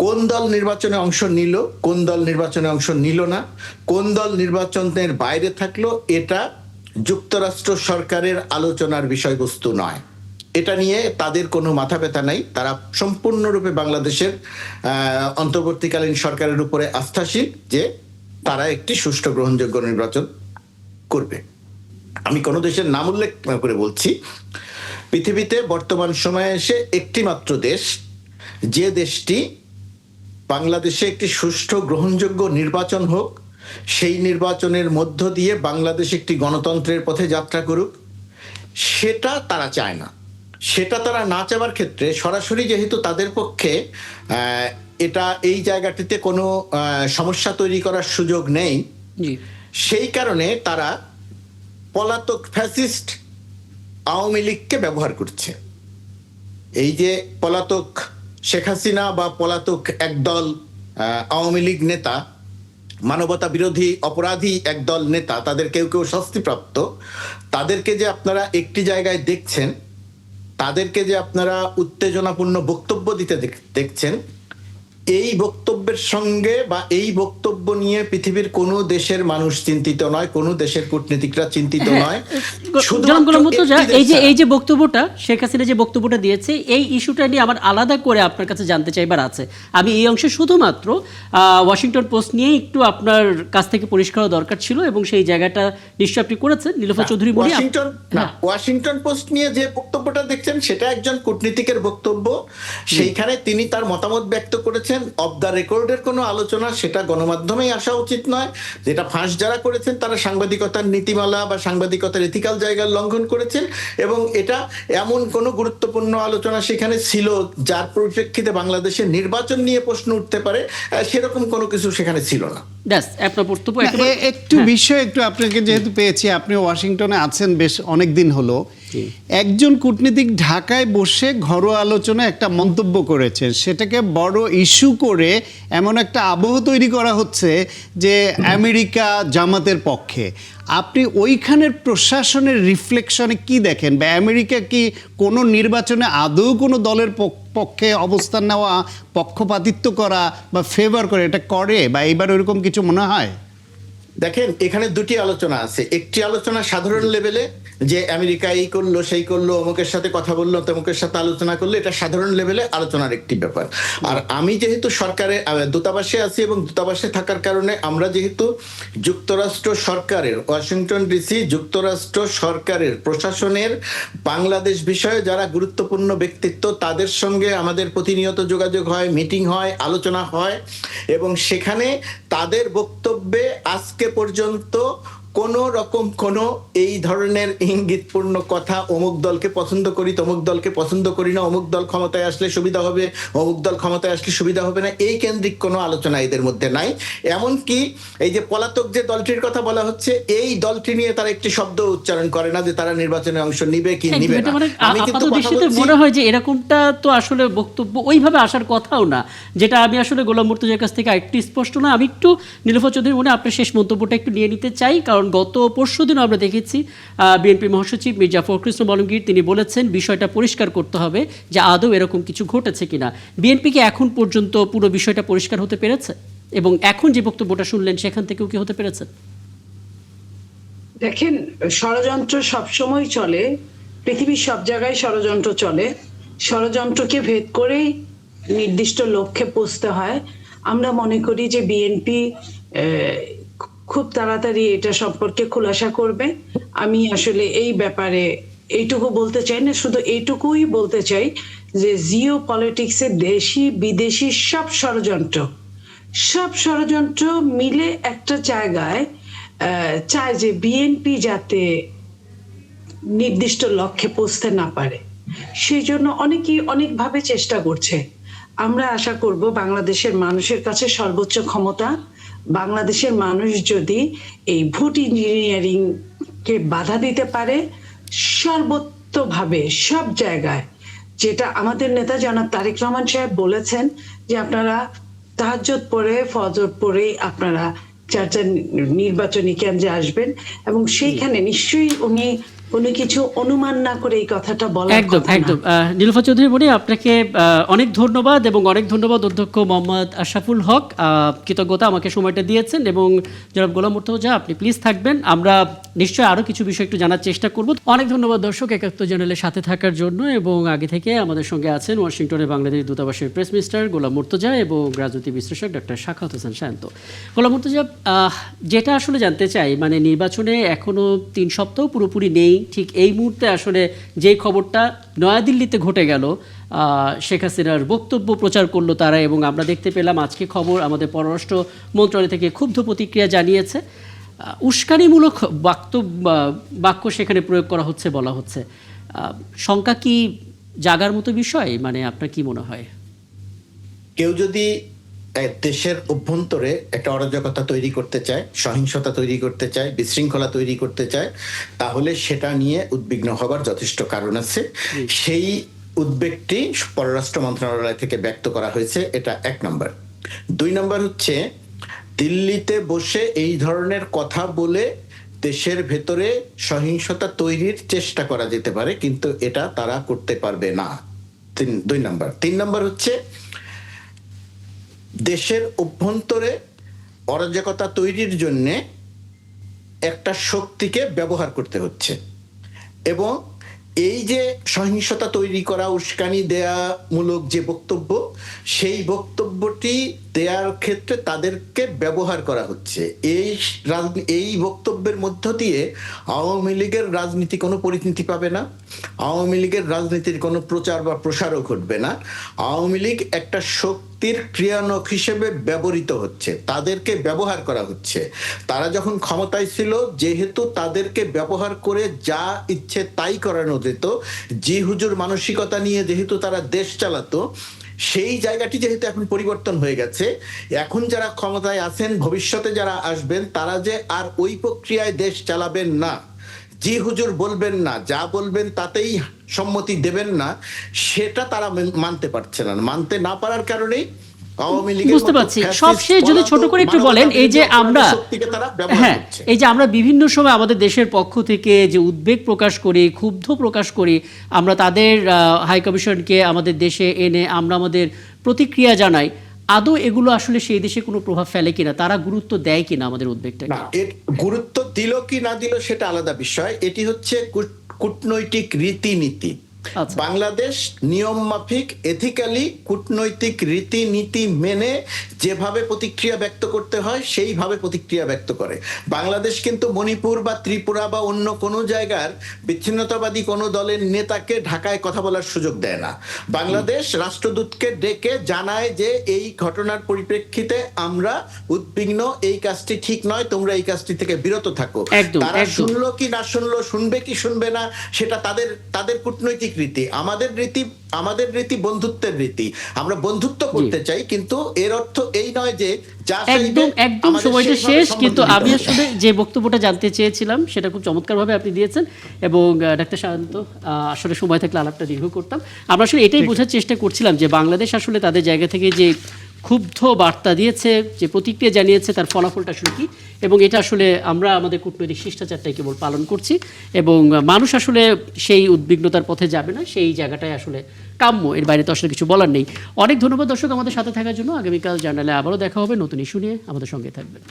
কোন দল নির্বাচনে অংশ নিল, কোন দল নির্বাচনে অংশ নিল না, কোন দল নির্বাচনের বাইরে থাকলো, এটা যুক্তরাষ্ট্র সরকারের আলোচনার বিষয়বস্তু নয়। এটা নিয়ে তাদের কোনো মাথা ব্যথা নাই। তারা সম্পূর্ণরূপে বাংলাদেশের অন্তর্বর্তীকালীন সরকারের উপরে আস্থাশীল যে তারা একটি সুষ্ঠু, গ্রহণযোগ্য নির্বাচন করবে। আমি কোনো দেশের নাম উল্লেখ করে বলছি, পৃথিবীতে বর্তমান সময়ে এসে একটি মাত্র দেশ, যে দেশটি বাংলাদেশে একটি সুষ্ঠু গ্রহণযোগ্য নির্বাচন হোক, সেই নির্বাচনের মধ্য দিয়ে বাংলাদেশ একটি গণতন্ত্রের পথে যাত্রা করুক, সেটা তারা চায় না। সেটা তারা না চাওয়ার ক্ষেত্রে সরাসরি যেহেতু তাদের পক্ষে এটা এই জায়গাটিতে কোনো সমস্যা তৈরি করার সুযোগ নেই, জি, সেই কারণে তারা পলাতক ফ্যাসিস্ট আওয়ামী লীগকে ব্যবহার করছে। এই যে পলাতক শেখ হাসিনা বা পলাতক একদল আওয়ামী লীগ নেতা, মানবতা বিরোধী অপরাধী একদল নেতা, তাদের কেউ কেউ শাস্তিপ্রাপ্ত, তাদেরকে যে আপনারা একটি জায়গায় দেখছেন, তাদেরকে যে আপনারা উত্তেজনাপূর্ণ বক্তব্য দিতে দেখছেন, এই বক্তব্যের সঙ্গে বা এই বক্তব্য নিয়ে পৃথিবীর কোনো দেশের মানুষ চিন্তিত নয়, কোনো দেশের কূটনীতিকরা চিন্তিত নয়। এই যে বক্তব্যটা শেখ হাসিনা যে বক্তব্যটা দিয়েছে, এই ইস্যুটা নিয়ে আমার আলাদা করে আপনার কাছে জানতে চাইবার আছে। আমি এই অংশে শুধুমাত্র ওয়াশিংটন পোস্ট নিয়ে একটু আপনার কাছ থেকে পরিষ্কার দরকার ছিল, এবং সেই জায়গাটা নিশ্চয় আপনি করেছেন। নীলোফার চৌধুরী বলি, ওয়াশিংটন পোস্ট নিয়ে যে বক্তব্যটা দেখছেন সেটা একজন কূটনীতিকের বক্তব্য। সেইখানে তিনি তার মতামত ব্যক্ত করেছেন অফ দ্য রেকর্ডের কোনো আলোচনা, সেটা গণমাধ্যমেই আসা উচিত নয়। যেটা ফাঁস যারা করেছেন তারা সাংবাদিকতার নীতিমালা বা সাংবাদিকতার এথিক্যাল জায়গার লঙ্ঘন করেছেন, এবং এটা এমন কোনো গুরুত্বপূর্ণ আলোচনা সেখানে ছিল যার পরিপ্রেক্ষিতে বাংলাদেশের নির্বাচন নিয়ে প্রশ্ন উঠতে পারে, সেরকম কোনো কিছু সেখানে ছিল না। একটু বিষয় একটু আপনাকে যেহেতু পেয়েছি, আপনি ওয়াশিংটনে আছেন বেশ অনেক দিন হলো, একজন কূটনীতিক ঢাকায় বসে ঘরোয়া আলোচনায় একটা মন্তব্য করেছেন, সেটাকে বড় ইস্যু করে এমন একটা আবহ তৈরি করা হচ্ছে যে আমেরিকা জামাতের পক্ষে। আপনি ওইখানের প্রশাসনের রিফ্লেকশনে কি দেখেন, বা আমেরিকা কি কোনো নির্বাচনে আদৌ কোনো দলের পক্ষে অবস্থান নেওয়া, পক্ষপাতিত্ব করা বা ফেভার করে এটা করে, বা এইবার ওইরকম কিছু মনে হয়? দেখেন, এখানে দুটি আলোচনা আছে। একটি আলোচনা সাধারণ লেভেলে, যে আমেরিকা এই করলো সেই করলো, অমুকের সাথে কথা বললো, তমুকের সাথে আলোচনা করলো, এটা সাধারণ লেভেলে আলোচনার একটি ব্যাপার। আর আমি যেহেতু সরকারের দূতাবাসে আছি, এবং দূতাবাসে থাকার কারণে আমরা যেহেতু যুক্তরাষ্ট্র সরকারের, ওয়াশিংটন ডিসি যুক্তরাষ্ট্র সরকারের প্রশাসনের বাংলাদেশ বিষয়ে যারা গুরুত্বপূর্ণ ব্যক্তিত্ব, তাদের সঙ্গে আমাদের প্রতিনিয়ত যোগাযোগ হয়, মিটিং হয়, আলোচনা হয়, এবং সেখানে তাদের বক্তব্যে আজকে পর্যন্ত কোনো রকম কোনো এই ধরনের ইঙ্গিতপূর্ণ কথা, অমুক দলকে পছন্দ করি, তমুক দলকে পছন্দ করি না, অমুক দল ক্ষমতায় আসলে সুবিধা হবে, অমুক দল ক্ষমতায় আসলে সুবিধা হবে না, এই কেন্দ্রিক কোনো আলোচনা এদের মধ্যে নাই। এমনকি এই যে পলাতক যে দলটির কথা বলা হচ্ছে, এই দলটি নিয়ে তারা একটি শব্দ উচ্চারণ করে না যে তারা নির্বাচনে অংশ নিবে কি নিবে না। আমি কিন্তু মনে হয় যে এরকমটা তো আসলে বক্তব্য ওইভাবে আসার কথাও না, যেটা আমি আসলে গোলাম মুর্তজার কাছ থেকে একটু স্পষ্ট না। আমি একটু নীলোফার চৌধুরী মনে আপনার শেষ মন্তব্যটা একটু নিয়ে নিতে চাই, কারণ গত পরশুদিন আমরা দেখেছি বিএনপি মহাসচিব মির্জা ফখরুল ইসলাম আলমগীর তিনি বলেছেন বিষয়টা পরিষ্কার করতে হবে যে আদৌ এরকম কিছু ঘটেছে কিনা। বিএনপি কি এখন পর্যন্ত পুরো বিষয়টা পরিষ্কার হতে পেরেছে, এবং এখন যে বক্তব্যটা শুনলেন সেখান থেকেও কি হতে পেরেছে? দেখেন, ষড়যন্ত্র সবসময় চলে, পৃথিবীর সব জায়গায় ষড়যন্ত্র চলে। ষড়যন্ত্রকে ভেদ করেই নির্দিষ্ট লক্ষ্যে পৌঁছতে হয়। আমরা মনে করি যে বিএনপি খুব তাড়াতাড়ি এটা সম্পর্কে খুলাসা করবে। আমি আসলে এই ব্যাপারে এইটুকু বলতে চাই না, শুধু এইটুকুই বলতে চাই যে জিও পলিটিক্সে দেশি বিদেশি সব ষড়যন্ত্র মিলে একটা জায়গায় চায় যে বিএনপি যাতে নির্দিষ্ট লক্ষ্যে পৌঁছতে না পারে, সেই জন্য অনেকেই অনেকভাবে চেষ্টা করছে। আমরা আশা করব বাংলাদেশের মানুষের কাছে সর্বোচ্চ ক্ষমতা, বাংলাদেশের মানুষ যদি এই ভোট ইঞ্জিনিয়ারিং কে বাধা দিতে পারে সর্বতোভাবে সব জায়গায়, যেটা আমাদের নেতা জনাব তারেক রহমান সাহেব বলেছেন যে আপনারা তাহাজ্জুদ পড়ে ফজর পড়েই আপনারা চার নির্বাচনী কেন্দ্রে আসবেন, এবং সেইখানে নিশ্চয়ই উনি কোনো কিছু অনুমান না করে এই কথাটা বলা। একদম একদম। নীলোফার চৌধুরী বলি আপনাকে অনেক ধন্যবাদ, এবং অনেক ধন্যবাদ অধ্যক্ষ মোহাম্মদ আশরাফুল হক, কৃতজ্ঞতা আমাকে সময়টা দিয়েছেন। এবং জনাব গোলাম মুর্তজা, আপনি প্লিজ থাকবেন, আমরা নিশ্চয়ই আরও কিছু বিষয় একটু জানার চেষ্টা করব। অনেক ধন্যবাদ দর্শক একাত্তর চ্যানেলের সাথে থাকার জন্য, এবং আগে থেকে আমাদের সঙ্গে আছেন ওয়াশিংটনে বাংলাদেশ দূতাবাসের প্রেস মিনিস্টার গোলাম মুর্তজা এবং রাজনৈতিক বিশ্লেষক ডক্টর সাখাওয়াত হোসেন শান্ত। গোলাম মুর্তজা, যেটা আসলে জানতে চাই, মানে নির্বাচনে এখনো 3 সপ্তাহ পুরোপুরি নেই, ঠিক এই মুহূর্তে আসলে যেই খবরটা নয়াদিল্লিতে ঘটে গেল, শেখ হাসিনার বক্তব্য প্রচার করলো তারা, এবং আমরা দেখতে পেলাম আজকে খবর আমাদের পররাষ্ট্র মন্ত্রণালয় থেকে ক্ষুব্ধ প্রতিক্রিয়া জানিয়েছে। উস্কানিমূলক বাক্য সেখানে প্রয়োগ করা হচ্ছে বলা হচ্ছে। শঙ্কা কি জাগার মতো বিষয়? মানে আপনার কি মনে হয়? কেউ যদি দেশের অভ্যন্তরে একটা অরাজকতা তৈরি করতে চায়, সহিংসতা তৈরি করতে চায়, বিশৃঙ্খলা তৈরি করতে চায়, তাহলে সেটা নিয়ে উদ্বিগ্ন হবার যথেষ্ট কারণ আছে। সেই উদ্বেগটি পররাষ্ট্র মন্ত্রণালয় থেকে ব্যক্ত করা হয়েছে, এটা 1 নম্বর। 2 নম্বর হচ্ছে, দিল্লিতে বসে এই ধরনের কথা বলে দেশের ভেতরে সহিংসতা তৈরির চেষ্টা করা যেতে পারে, কিন্তু এটা তারা করতে পারবে না। 2 নম্বর। 3 নম্বর হচ্ছে, দেশের অভ্যন্তরে অরাজকতা তৈরির জন্য একটা শক্তিকে ব্যবহার করতে হচ্ছে, এবং এই যে সহিংসতা তৈরি করা, উস্কানি দেয়া মূলক যে বক্তব্য, সেই বক্তব্যটি দেওয়ার ক্ষেত্রে তাদেরকে ব্যবহার করা হচ্ছে। এই বক্তব্যের মধ্য দিয়ে আওয়ামী লীগের রাজনীতি কোনো পরিণতি পাবে না, আওয়ামী লীগের রাজনীতির কোনো প্রচার বা প্রসারও ঘটবে না। আওয়ামী লীগ একটা শক্তির ক্রিয়ানক হিসেবে ব্যবহৃত হচ্ছে, তাদেরকে ব্যবহার করা হচ্ছে। তারা যখন ক্ষমতায় ছিল, যেহেতু তাদেরকে ব্যবহার করে যা ইচ্ছে তাই করানো যেত, জি হুজুর মানসিকতা নিয়ে যেহেতু তারা দেশ চালাতো, সেই জায়গাটি যেহেতু এখন পরিবর্তন হয়ে গেছে, এখন যারা ক্ষমতায় আছেন, ভবিষ্যতে যারা আসবেন, তারা যে আর ওই প্রক্রিয়ায় দেশ চালাবেন না, জি হুজুর বলবেন না, যা বলবেন তাতেই সম্মতি দেবেন না, সেটা তারা মানতে পারছে না। মানতে না পারার কারণেই আওয়ামী লীগের বুঝতে পারছি। সবশেষ যদি ছোট করে একটু বলেন, এই যে আমরা এই যে আমরা বিভিন্ন সময় আমাদের দেশের পক্ষ থেকে যে উদ্বেগ প্রকাশ করি, ক্ষুব্ধ প্রকাশ করি, আমরা তাদের হাই কমিশনকে আমাদের দেশে এনে আমরা আমাদের প্রতিক্রিয়া জানাই, আদৌ এগুলো আসলে সেই দেশে কোনো প্রভাব ফেলে কিনা, তারা গুরুত্ব দেয় কিনা আমাদের উদ্বেগটা? না, এর গুরুত্ব দিল কি না দিল সেটা আলাদা বিষয়। এটি হচ্ছে কূটনৈতিক রীতিনীতি। বাংলাদেশ নিয়ম মাফিক, এথিক্যালি কূটনৈতিক রীতিনীতি মেনে যেভাবে প্রতিক্রিয়া ব্যক্ত করতে হয় সেইভাবে প্রতিক্রিয়া ব্যক্ত করে। বাংলাদেশ কিন্তু মণিপুর বা ত্রিপুরা বা অন্য কোনো জায়গার বিচ্ছিন্নতাবাদী কোনো দলের নেতাকে ঢাকায় কথা বলার সুযোগ দেয় না। বাংলাদেশ রাষ্ট্রদূতকে ডেকে জানায় যে এই ঘটনার পরিপ্রেক্ষিতে আমরা উদ্বিগ্ন, এই কাজটি ঠিক নয়, তোমরা এই কাজটি থেকে বিরত থাকো। তারা শুনলো কি না শুনলো, শুনবে কি শুনবে না, সেটা তাদের কূটনৈতিক রীতি। আমাদের রীতি বন্ধুত্বের রীতি, আমরা বন্ধুত্ব করতে চাই, কিন্তু এর অর্থ এই নয় যে একদম সময়টা শেষ। কিন্তু আমি আসলে যে বক্তব্যটা জানতে চেয়েছিলাম সেটা খুব চমৎকারভাবে আপনি দিয়েছেন, এবং ডাক্তার শান্ত, আসলে সময় থাকলে আলাপটা দীর্ঘ করতাম। আমরা আসলে এটাই বোঝার চেষ্টা করছিলাম যে বাংলাদেশ আসলে তাদের জায়গা থেকে যে ক্ষুব্ধ বার্তা দিয়েছে, যে প্রতিক্রিয়া জানিয়েছে, তার ফলাফলটা আসলে কি, এবং এটা আসলে আমরা আমাদের কূটনৈতিক শিষ্টাচারটাই কেবল পালন করছি, এবং মানুষ আসলে সেই উদ্বিগ্নতার পথে যাবে না, সেই জায়গাটাই আসলে কাম্য, এর বাইরে তো আসলে কিছু বলার নেই। অনেক ধন্যবাদ দর্শক আমাদের সাথে থাকার জন্য। আগামীকাল জার্নালে আবারও দেখা হবে নতুন ইস্যু নিয়ে, আমাদের সঙ্গে থাকবেন।